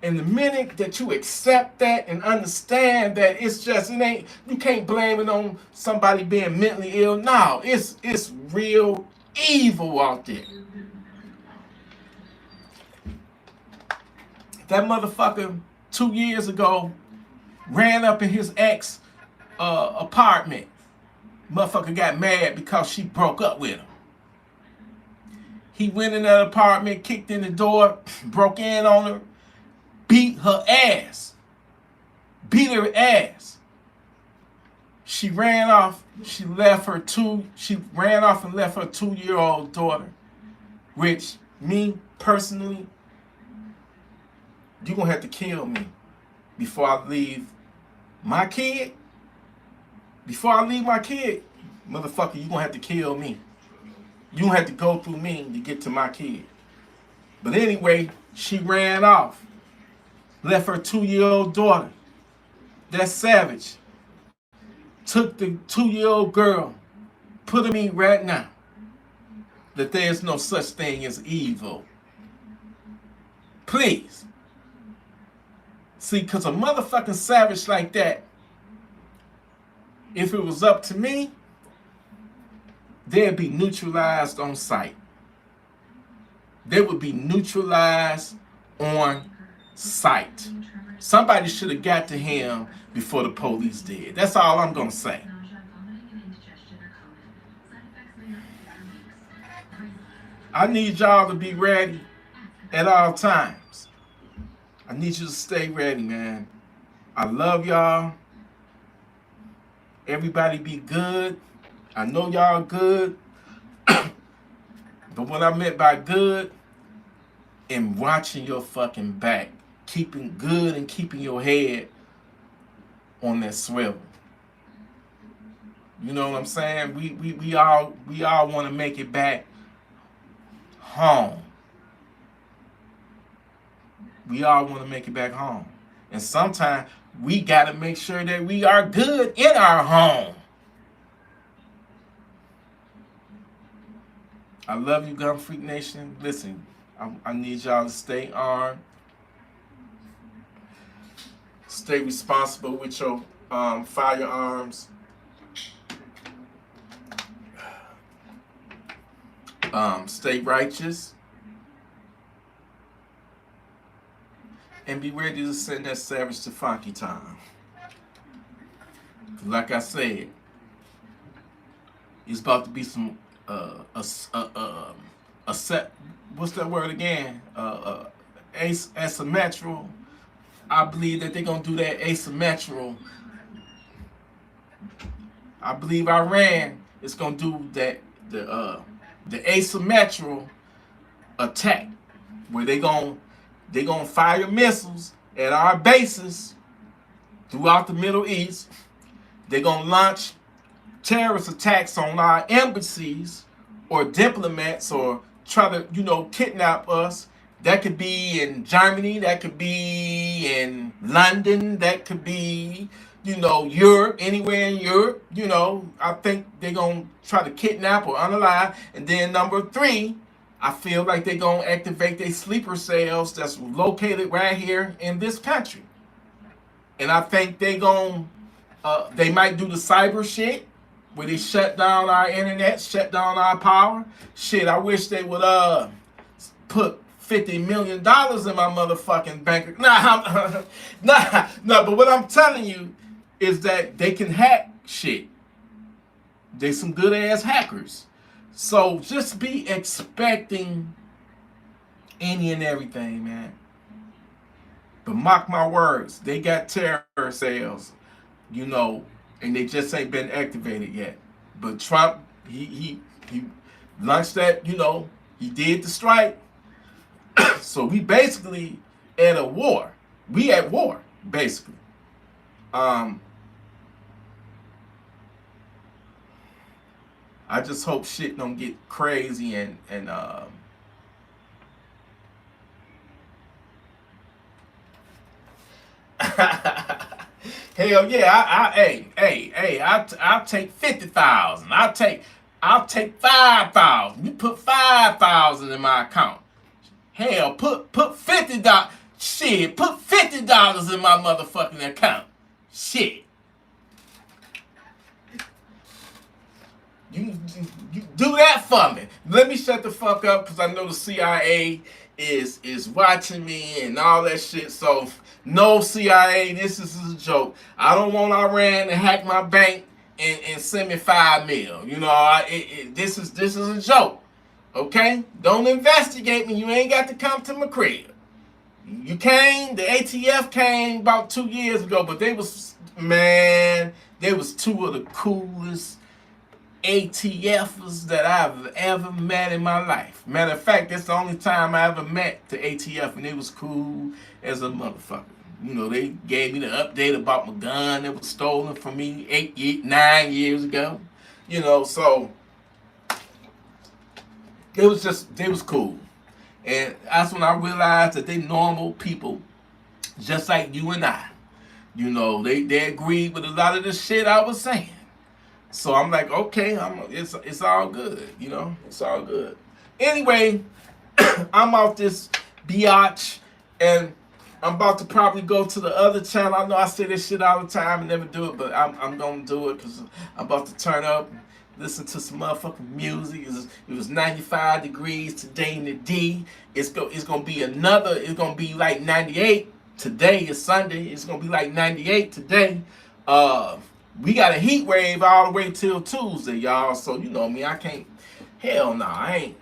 And the minute that you accept that and understand that it's just, it ain't, you can't blame it on somebody being mentally ill. No, it's real evil out there. That motherfucker 2 years ago ran up in his ex apartment. Motherfucker got mad because she broke up with him. He went in that apartment, kicked in the door, broke in on her, beat her ass. Beat her ass. She ran off. She ran off and left her 2-year-old daughter. Which, me personally, you're gonna have to kill me before I leave my kid. Before I leave my kid, motherfucker, you're gonna have to kill me. You gonna have to go through me to get to my kid. But anyway, she ran off. Left her 2-year-old daughter. That's savage. Took the 2-year-old girl. Put me right now that there is no such thing as evil. Please. See, because a motherfucking savage like that, if it was up to me, they'd be neutralized on sight. They would be neutralized on sight. Somebody should have got to him before the police did. That's all I'm going to say. I need y'all to be ready at all times. I need you to stay ready, man. I love y'all. Everybody be good. I know y'all good. But what I meant by good, in watching your fucking back. Keeping good and keeping your head on that swivel. You know what I'm saying? We all want to make it back home. We all want to make it back home. And sometimes we got to make sure that we are good in our home. I love you, Gun Freak Nation. Listen, I need y'all to stay armed. Stay responsible with your firearms. Stay righteous. And be ready to send that savage to funky time. Like I said, it's about to be some what's that word again? Asymmetrical. I believe that they're gonna do that asymmetrical. I believe Iran is gonna do that the asymmetrical attack where they gonna fire missiles at our bases throughout the Middle East. They're gonna launch terrorist attacks on our embassies or diplomats or try to, kidnap us. That could be in Germany, that could be in London, that could be, Europe, anywhere in Europe. I think they're going to try to kidnap or unalive. And then number 3, I feel like they're going to activate their sleeper cells that's located right here in this country. And I think they might do the cyber shit where they shut down our internet, shut down our power. Shit, I wish they would put $50 million in my motherfucking bank. Nah, but what I'm telling you is that they can hack shit. They some good ass hackers. So just be expecting any and everything, man. But mark my words, they got terror cells, and they just ain't been activated yet. But Trump, he launched that, he did the strike. So we basically at a war. We at war, basically. I just hope shit don't get crazy and Hell yeah, I'll take 50,000. I'll take 5,000. You put 5,000 in my account. Hell, put $50. Shit, put $50 in my motherfucking account. Shit. You do that for me. Let me shut the fuck up because I know the CIA is watching me and all that shit. So no, CIA, this is a joke. I don't want Iran to hack my bank and send me $5 million. You know, this is a joke. Okay? Don't investigate me. You ain't got to come to my crib. You came, the ATF came about 2 years ago, but they was two of the coolest ATFers that I've ever met in my life. Matter of fact, that's the only time I ever met the ATF, and they was cool as a motherfucker. You know, they gave me the update about my gun that was stolen from me 9 years ago. You know, so they was cool. And that's when I realized that they normal people just like you and I. You know, they agreed with a lot of the shit I was saying. So I'm like, okay, it's all good, you know, it's all good. Anyway, I'm off this biatch, and I'm about to probably go to the other channel. I know I say this shit all the time and never do it, but I'm gonna do it because I'm about to turn up, listen to some motherfucking music. It was 95 degrees today in the D. It's gonna be like 98 today. Is Sunday. It's gonna be like 98 today. We got a heat wave all the way till Tuesday, y'all. So you know me, I can't. Hell no,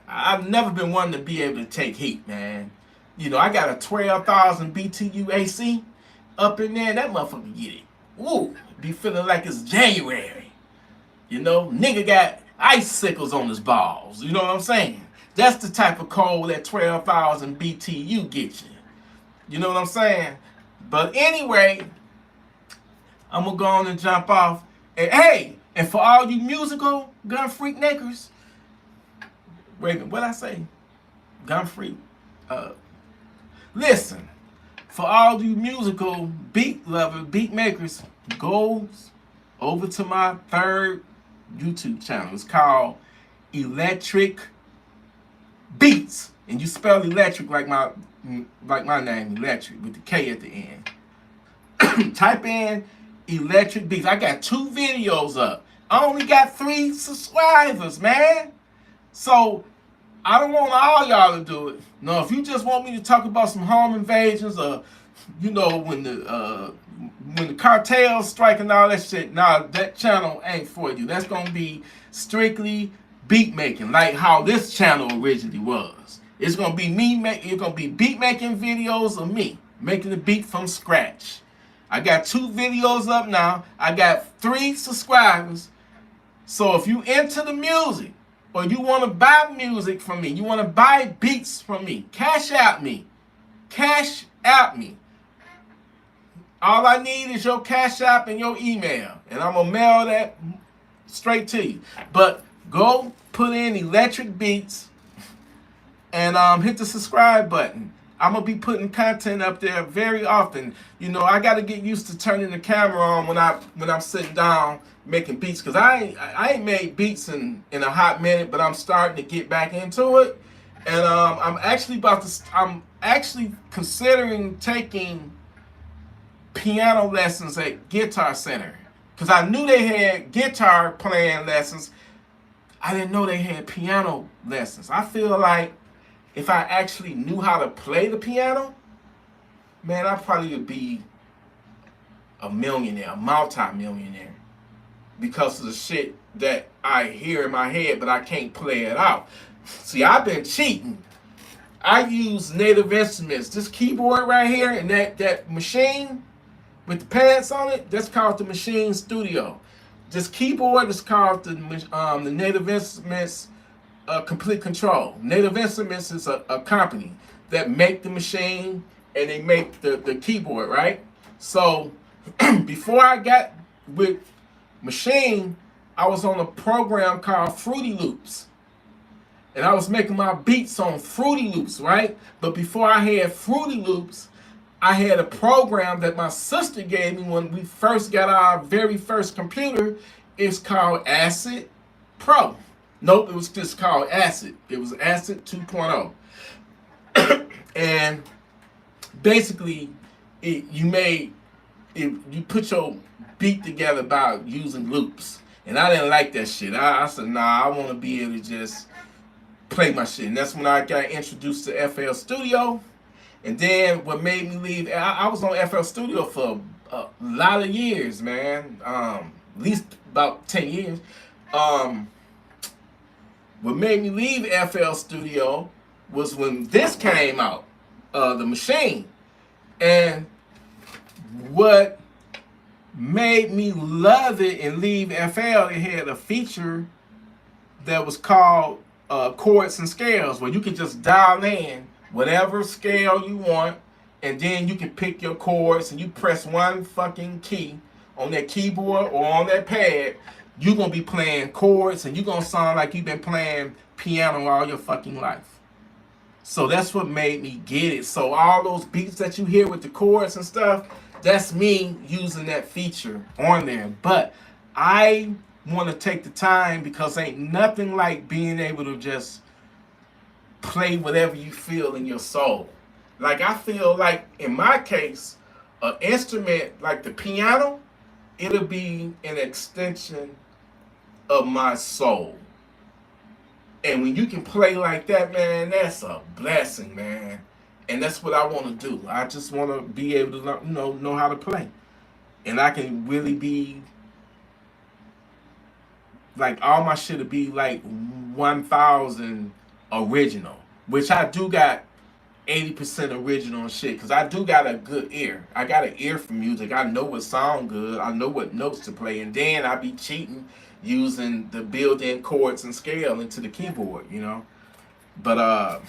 I've never been one to be able to take heat, man. You know, I got a 12,000 BTU AC up in there. That motherfucker get it. Woo, be feeling like it's January. You know, nigga got icicles on his balls. You know what I'm saying? That's the type of cold that 12,000 BTU get you. You know what I'm saying? But anyway, I'm gonna go on and jump off. And hey, and for all you musical gun freak niggers, wait a minute, what'd I say? Gun freak. Listen, for all you musical beat lovers, beat makers, go over to my third YouTube channel. It's called Electrik Beats, and you spell electric like my name, Electric, with the K at the end. Type in Electrik Beats. I got 2 videos up. I only got 3 subscribers, man. So I don't want all y'all to do it. No, if you just want me to talk about some home invasions, or you know, when the cartels strike and all that shit, nah, that channel ain't for you. That's gonna be strictly beat making, like how this channel originally was. It's gonna be it's gonna be beat making videos of me making the beat from scratch. I got 2 videos up now. I got 3 subscribers. So if you into the music, or you want to buy music from me, you want to buy beats from me, cash out me. Cash out me. All I need is your cash app and your email, and I'm going to mail that straight to you. But go put in Electrik Beats and hit the subscribe button. I'm going to be putting content up there very often. You know, I got to get used to turning the camera on when I'm sitting down making beats, because I ain't made beats in a hot minute, but I'm starting to get back into it. And I'm actually considering taking piano lessons at Guitar Center, because I knew they had guitar playing lessons. I didn't know they had piano lessons. I feel like if I actually knew how to play the piano, man, I probably would be a millionaire, a multi-millionaire, because of the shit that I hear in my head, but I can't play it out. See, I've been cheating. I use Native Instruments. This keyboard right here and that machine with the pads on it, that's called the Machine Studio. This keyboard is called the Native Instruments Complete Control. Native Instruments is a company that make the machine and they make the keyboard, right? So before I got with Machine, I was on a program called Fruity Loops, and I was making my beats on Fruity Loops, right? But before I had Fruity Loops, I had a program that my sister gave me when we first got our very first computer. It's called Acid Pro. Nope, it was just called Acid. It was Acid 2.0. And basically, you put your beat together by using loops. And I didn't like that shit. I said, nah, I want to be able to just play my shit. And that's when I got introduced to FL Studio. And then what made me leave, I was on FL Studio for a lot of years, man. At least about 10 years. What made me leave FL Studio was when this came out, the machine. And what made me love it and leave FL, it had a feature that was called chords and scales, where you could just dial in whatever scale you want, and then you can pick your chords, and you press one fucking key on that keyboard or on that pad, you're gonna be playing chords, and you're gonna sound like you've been playing piano all your fucking life. So that's what made me get it. So all those beats that you hear with the chords and stuff, that's me using that feature on there. But I want to take the time, because ain't nothing like being able to just play whatever you feel in your soul. Like, I feel like in my case, an instrument like the piano, it'll be an extension of my soul. And when you can play like that, man, that's a blessing, man. And that's what I want to do. I just want to be able to, know how to play. And I can really be, like, all my shit will be like 1,000 original. Which I do got 80% original shit. Because I do got a good ear. I got an ear for music. I know what sound good. I know what notes to play. And then I be cheating using the built-in chords and scale into the keyboard, But,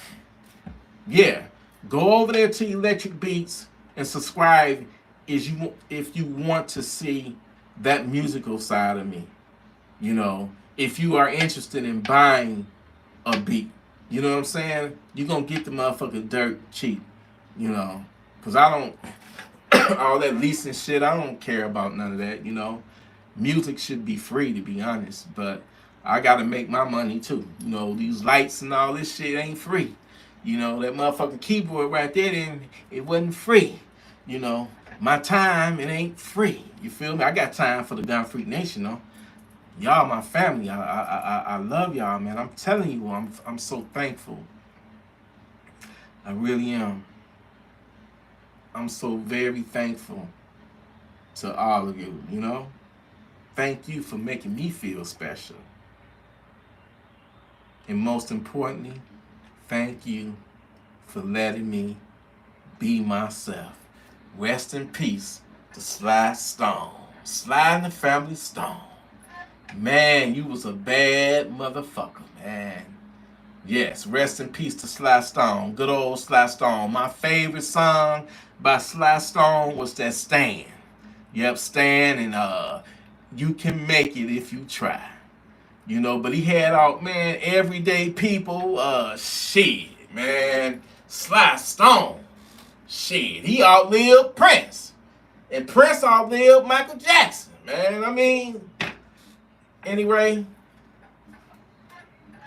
yeah. Go over there to Electrik Beats and subscribe if you want to see that musical side of me. If you are interested in buying a beat, you know what I'm saying? You're going to get the motherfucker dirt cheap, Because I don't, all that leasing shit, I don't care about none of that, Music should be free, to be honest, but I got to make my money too. These lights and all this shit ain't free. That motherfucking keyboard right there, then it wasn't free. My time, it ain't free. You feel me? I got time for the Gun Freak Nation, though. Y'all my family. I love y'all, man. I'm telling you, I'm so thankful. I really am. I'm so very thankful to all of you, Thank you for making me feel special. And most importantly, thank you for letting me be myself. Rest in peace to Sly Stone. Sly and the Family Stone. Man, you was a bad motherfucker, man. Yes, rest in peace to Sly Stone. Good old Sly Stone. My favorite song by Sly Stone was that Stand. Yep, Stand, and You Can Make It If You Try. But he had out, man, everyday people, shit, man. Sly Stone, shit, he outlived Prince. And Prince outlived Michael Jackson, man. Anyway,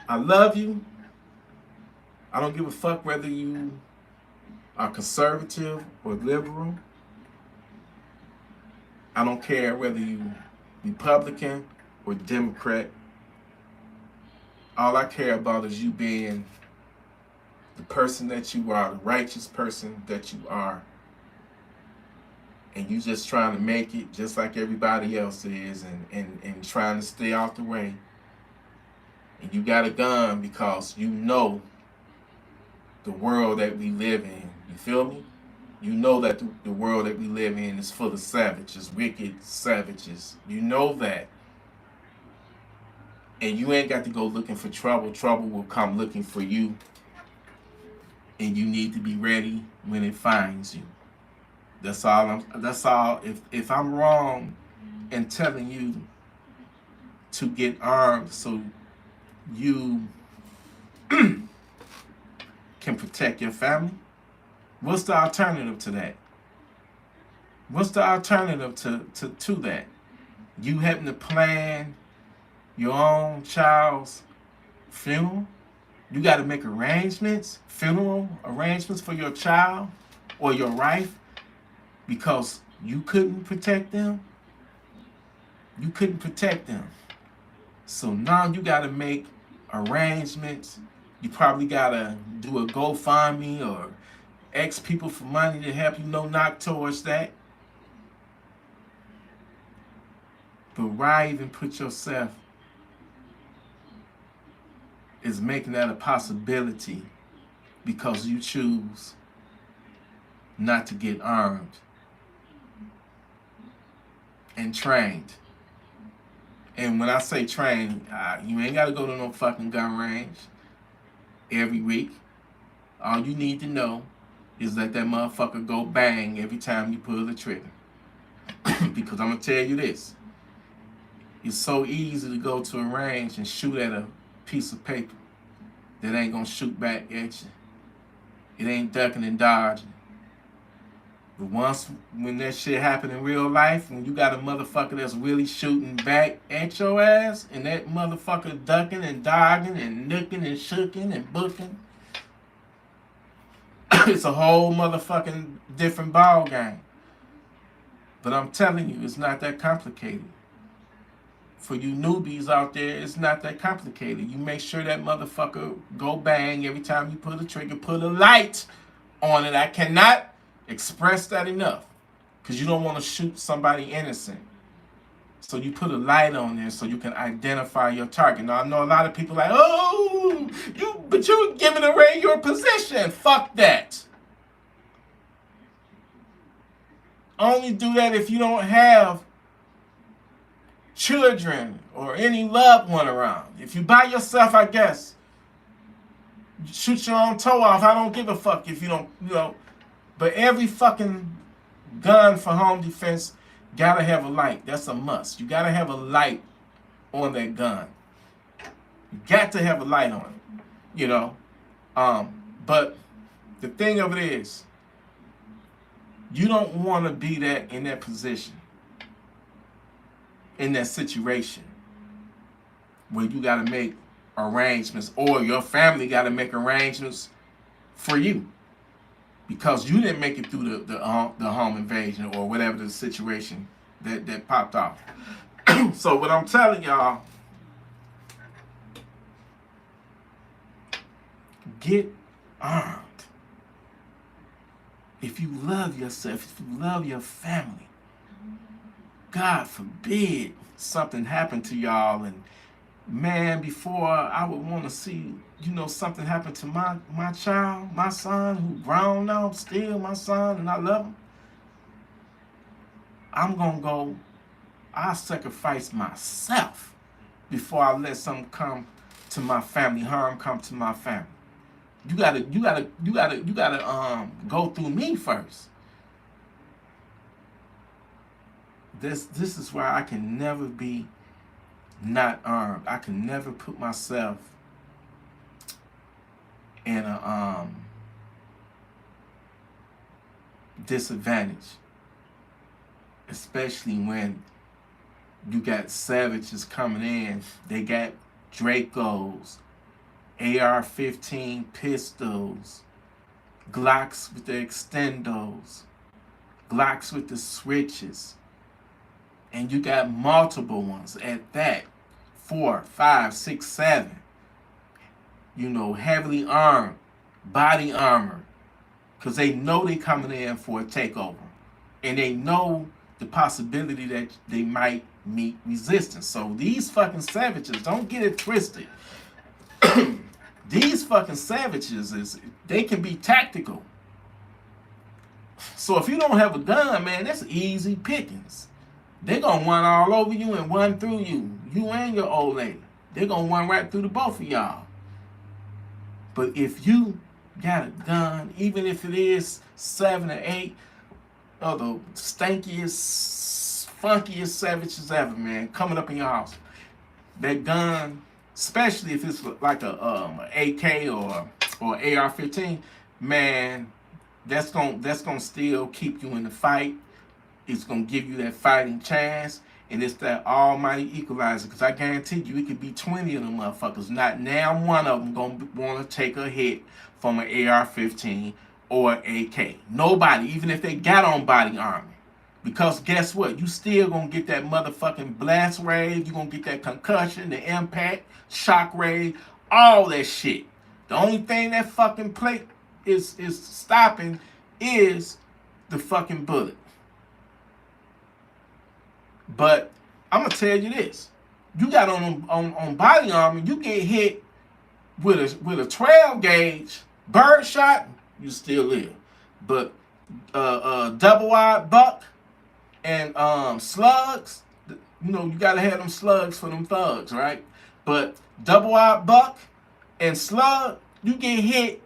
I love you. I don't give a fuck whether you are conservative or liberal. I don't care whether you Republican or Democrat. All I care about is you being the person that you are, the righteous person that you are. And you just trying to make it just like everybody else is, and trying to stay out the way. And you got a gun because you know the world that we live in. You feel me? You know that the world that we live in is full of savages, wicked savages. You know that. And you ain't got to go looking for trouble. Trouble will come looking for you. And you need to be ready when it finds you. That's all. If I'm wrong in telling you to get armed so you can protect your family, what's the alternative to that? What's the alternative to that? You having to plan your own child's funeral? You got to make arrangements, funeral arrangements for your child or your wife because you couldn't protect them? You couldn't protect them. So now you got to make arrangements. You probably got to do a GoFundMe or ask people for money to help you knock towards that. But why even put yourself is making that a possibility because you choose not to get armed and trained. And when I say trained, you ain't got to go to no fucking gun range every week. All you need to know is that motherfucker go bang every time you pull the trigger. Because I'm going to tell you this. It's so easy to go to a range and shoot at a piece of paper that ain't going to shoot back at you. It ain't ducking and dodging. But when that shit happen in real life, when you got a motherfucker that's really shooting back at your ass, and that motherfucker ducking and dodging and nooking and shooking and booking, it's a whole motherfucking different ball game. But I'm telling you, it's not that complicated. For you newbies out there, it's not that complicated. You make sure that motherfucker go bang every time you pull the trigger. Put a light on it. I cannot express that enough. Because you don't want to shoot somebody innocent. So you put a light on there so you can identify your target. Now, I know a lot of people like, oh, but you're giving away your position. Fuck that. Only do that if you don't have children or any loved one around. If you by yourself, I guess, you shoot your own toe off. I don't give a fuck if you don't, But every fucking gun for home defense gotta have a light. That's a must. You gotta have a light on that gun. You got to have a light on it, But the thing of it is, you don't want to be in that position, in that situation where you got to make arrangements, or your family got to make arrangements for you because you didn't make it through the home invasion or whatever the situation that popped off. So what I'm telling y'all, get armed. If you love yourself, if you love your family, God forbid something happened to y'all, and man, before I would want to see, something happen to my child, my son, who grown now, still my son, and I love him, I'll sacrifice myself before I let something come to my family, harm come to my family. You gotta go through me first. This is why I can never be not armed. I can never put myself in a disadvantage, especially when you got savages coming in. They got Dracos, AR-15 pistols, Glocks with the extendos, Glocks with the switches, and you got multiple ones at that, 4, 5, 6, 7, heavily armed, body armor, because they know they coming in for a takeover, and they know the possibility that they might meet resistance. So these fucking savages, don't get it twisted. These fucking savages, they can be tactical. So if you don't have a gun, man, that's easy pickings. They're going to run all over you and run through you. You and your old lady. They're going to run right through the both of y'all. But if you got a gun, even if it is 7 or 8 of the stankiest, funkiest savages ever, man, coming up in your house, that gun, especially if it's like a AK or AR-15, man, that's gonna still keep you in the fight. It's gonna give you that fighting chance, and it's that almighty equalizer. Because I guarantee you, it could be 20 of them motherfuckers. Not now one of them gonna want to take a hit from an AR-15 or AK. Nobody, even if they got on body armor. Because guess what? You still gonna get that motherfucking blast wave. You gonna get that concussion, the impact, shock wave, all that shit. The only thing that fucking plate is stopping is the fucking bullet. But I'm gonna tell you this: you got on body armor, you get hit with a 12 gauge bird shot, you still live. But double wide buck and slugs, you know, you gotta have them slugs for them thugs, right? But double wide buck and slug, you get hit,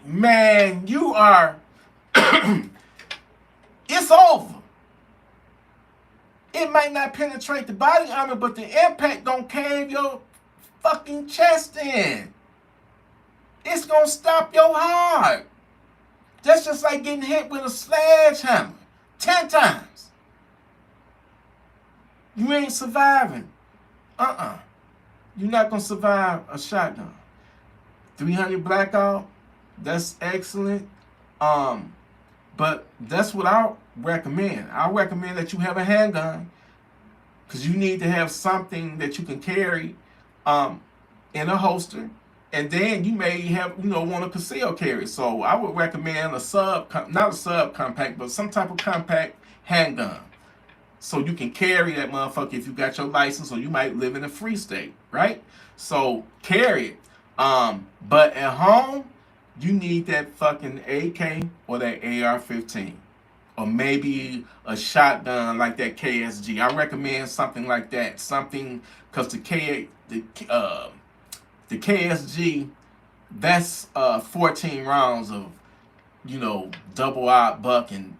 man, you are it's over. It might not penetrate the body armor, but the impact gonna cave your fucking chest in. It's gonna stop your heart. That's just like getting hit with a sledgehammer 10 times. You ain't surviving. You're not gonna survive a shotgun. 300 blackout, that's excellent. But that's what I recommend. I recommend that you have a handgun, because you need to have something that you can carry in a holster, and then you may have, you know, want to conceal carry. So I would recommend not a subcompact, but some type of compact handgun, so you can carry that motherfucker if you got your license, or you might live in a free state, right? So carry it. But at home, you need that fucking AK or that AR-15, or maybe a shotgun like that KSG. I recommend something like that. Something, because the KSG, that's 14 rounds of, you know, double wide buck and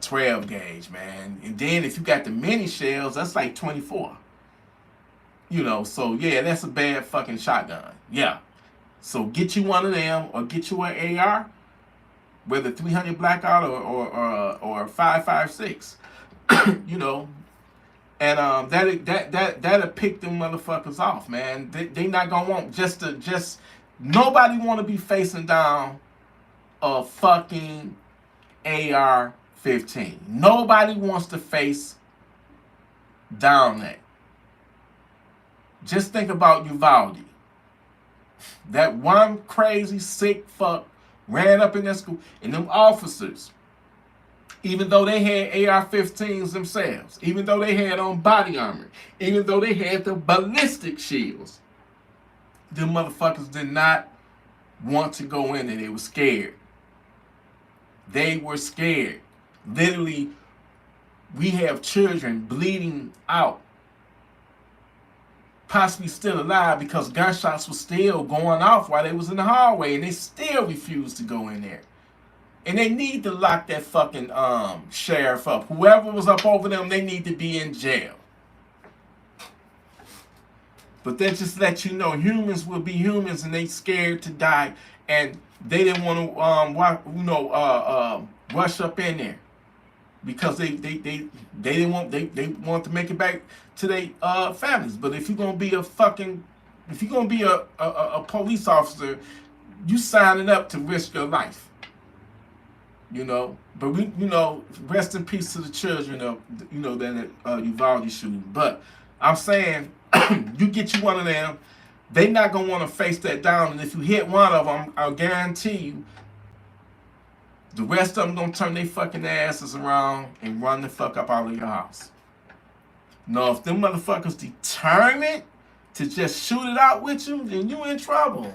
12 gauge, man. And then if you got the mini shells, that's like 24. You know, so yeah, that's a bad fucking shotgun. Yeah. So get you one of them, or get you an AR, whether 300 blackout or 5.56. You know, and that'll pick them motherfuckers off, man. They not gonna want just nobody want to be facing down a fucking AR-15. Nobody wants to face down that. Just think about Uvalde. That one crazy sick fuck ran up in that school, and them officers, even though they had AR-15s themselves, even though they had on body armor, even though they had the ballistic shields, them motherfuckers did not want to go in there. They were scared. They were scared. Literally, we have children bleeding out, possibly still alive, because gunshots were still going off while they was in the hallway, and they still refused to go in there. And they need to lock that fucking sheriff up. Whoever was up over them, they need to be in jail. But that just let you know, humans will be humans, and they scared to die, and they didn't want to rush up in there, because they didn't want, they want to make it back to their families. But if you're gonna be a police officer, you signing up to risk your life. You know, but rest in peace to the children of, that Uvalde shooting. But I'm saying, you get you one of them, they not gonna want to face that down. And if you hit one of them, I'll guarantee you, the rest of them gonna turn their fucking asses around and run the fuck up out of your house. Now, if them motherfuckers determined to just shoot it out with you, then you in trouble.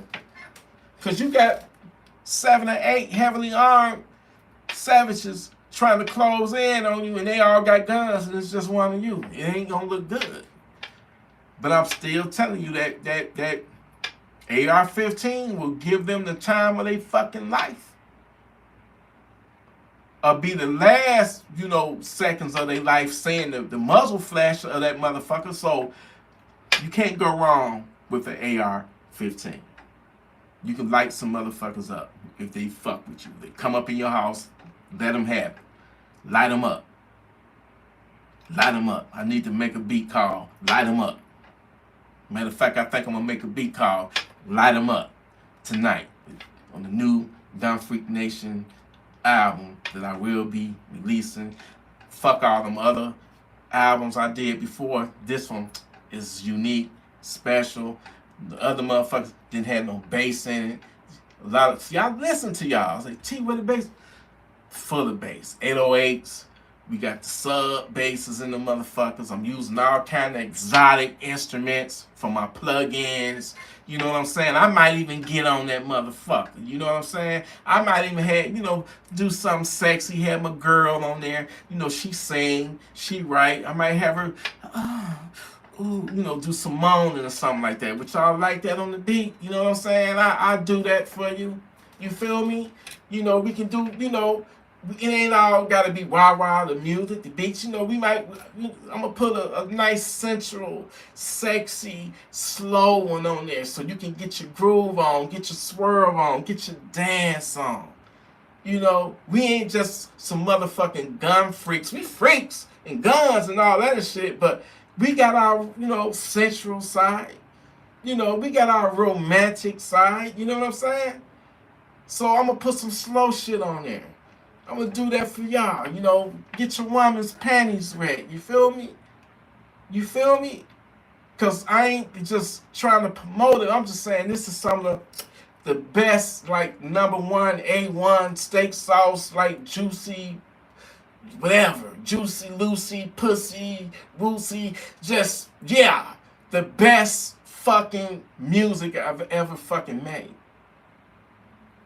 Because you got 7 or 8 heavily armed savages trying to close in on you, and they all got guns, and it's just one of you. It ain't gonna look good. But I'm still telling you that AR-15 will give them the time of their fucking life. Be the last, seconds of their life seeing the muzzle flash of that motherfucker. So you can't go wrong with an AR-15. You can light some motherfuckers up if they fuck with you. They come up in your house, let them have it. Light them up. Light them up. I need to make a beat called Light them up. Matter of fact, I think I'm going to make a beat called Light them up tonight on the new Dumb Freak Nation album that I will be releasing. Fuck all them other albums I did before. This one is unique, special. The other motherfuckers didn't have no bass in it. A lot of y'all listen to y'all. I was like, T, where the bass? Full of bass. 808s. We got the sub basses in the motherfuckers. I'm using all kind of exotic instruments for my plugins. You know what I'm saying? I might even get on that motherfucker. You know what I'm saying? I might even have, do something sexy. Have my girl on there. She sing, she write. I might have her, do some moaning or something like that. But y'all like that on the beat? You know what I'm saying? I do that for you. You feel me? We can do, it ain't all gotta be wah the music, the beats. I'm gonna put a nice central, sexy, slow one on there so you can get your groove on, get your swerve on, get your dance on. We ain't just some motherfucking gun freaks. We freaks and guns and all that shit, but we got our, sensual side. We got our romantic side. You know what I'm saying? So I'm gonna put some slow shit on there. I'm going to do that for y'all. Get your woman's panties wet. You feel me? You feel me? Because I ain't just trying to promote it. I'm just saying this is some of the best, like, #1, A1 steak sauce, like, juicy, whatever. Juicy, Lucy, pussy, woosy. Just, yeah. The best fucking music I've ever fucking made.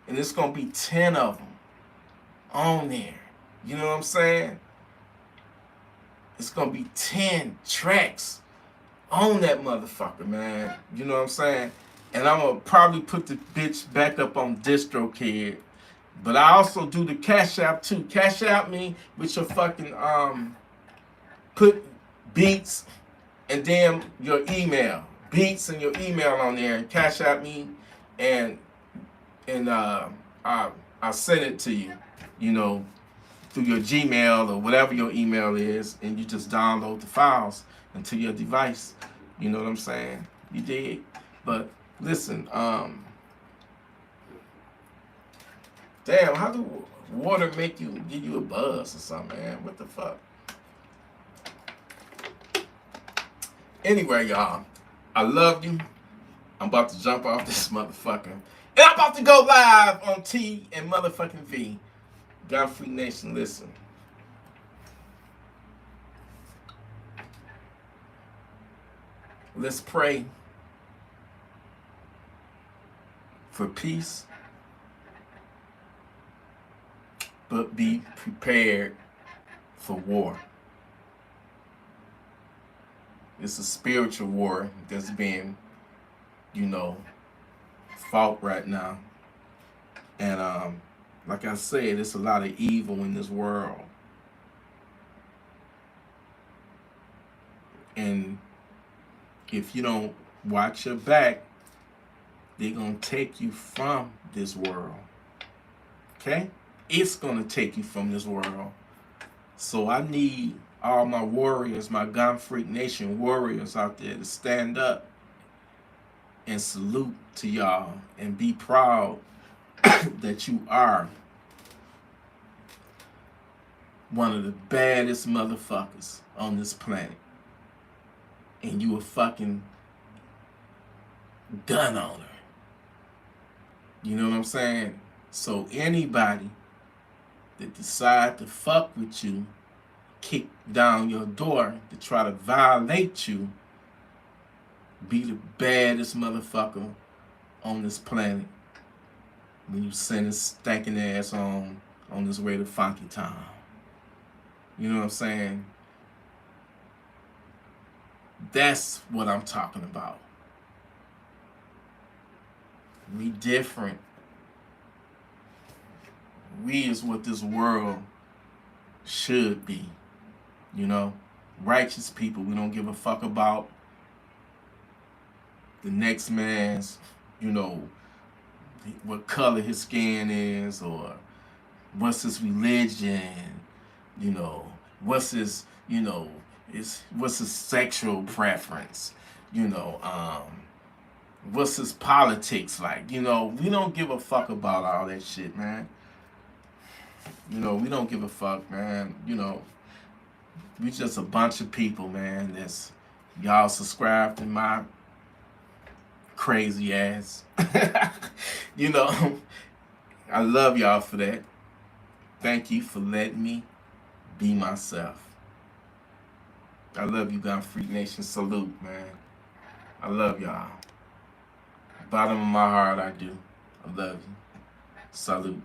And it's going to be 10 of them on there. You know what I'm saying? It's gonna be 10 tracks on that motherfucker, man. You know what I'm saying? And I'm gonna probably put the bitch back up on DistroKid. But I also do the Cash App too. Cash App me with your fucking put beats and then your email. Beats and your email on there and Cash App me and I'll send it to you. Through your Gmail or whatever your email is, and you just download the files into your device. You know what I'm saying? You dig? But listen, damn, how do water give you a buzz or something, man? What the fuck? Anyway, y'all, I love you. I'm about to jump off this motherfucker. And I'm about to go live on T and motherfucking V. God Free Nation, listen. Let's pray for peace, but be prepared for war. It's a spiritual war that's being, fought right now. And like I said, there's a lot of evil in this world. And if you don't watch your back, they're going to take you from this world. Okay? It's going to take you from this world. So I need all my warriors, my Gun Freak Nation warriors out there to stand up and salute to y'all and be proud that you are one of the baddest motherfuckers on this planet. And you a fucking gun owner. You know what I'm saying? So anybody that decide to fuck with you, kick down your door to try to violate you, be the baddest motherfucker on this planet when you send his stinking ass on his way to Funky Town. You know what I'm saying? That's what I'm talking about. We different. We is what this world should be. Righteous people. We don't give a fuck about the next man's, what color his skin is or what's his religion. You know, what's his, what's his sexual preference? You know, what's his politics like? We don't give a fuck about all that shit, man. We don't give a fuck, man. We just a bunch of people, man. That's y'all subscribe to my crazy ass. you know, I love y'all for that. Thank you for letting me be myself. I love you, Gun Freak Nation. Salute, man. I love y'all. Bottom of my heart, I do. I love you. Salute.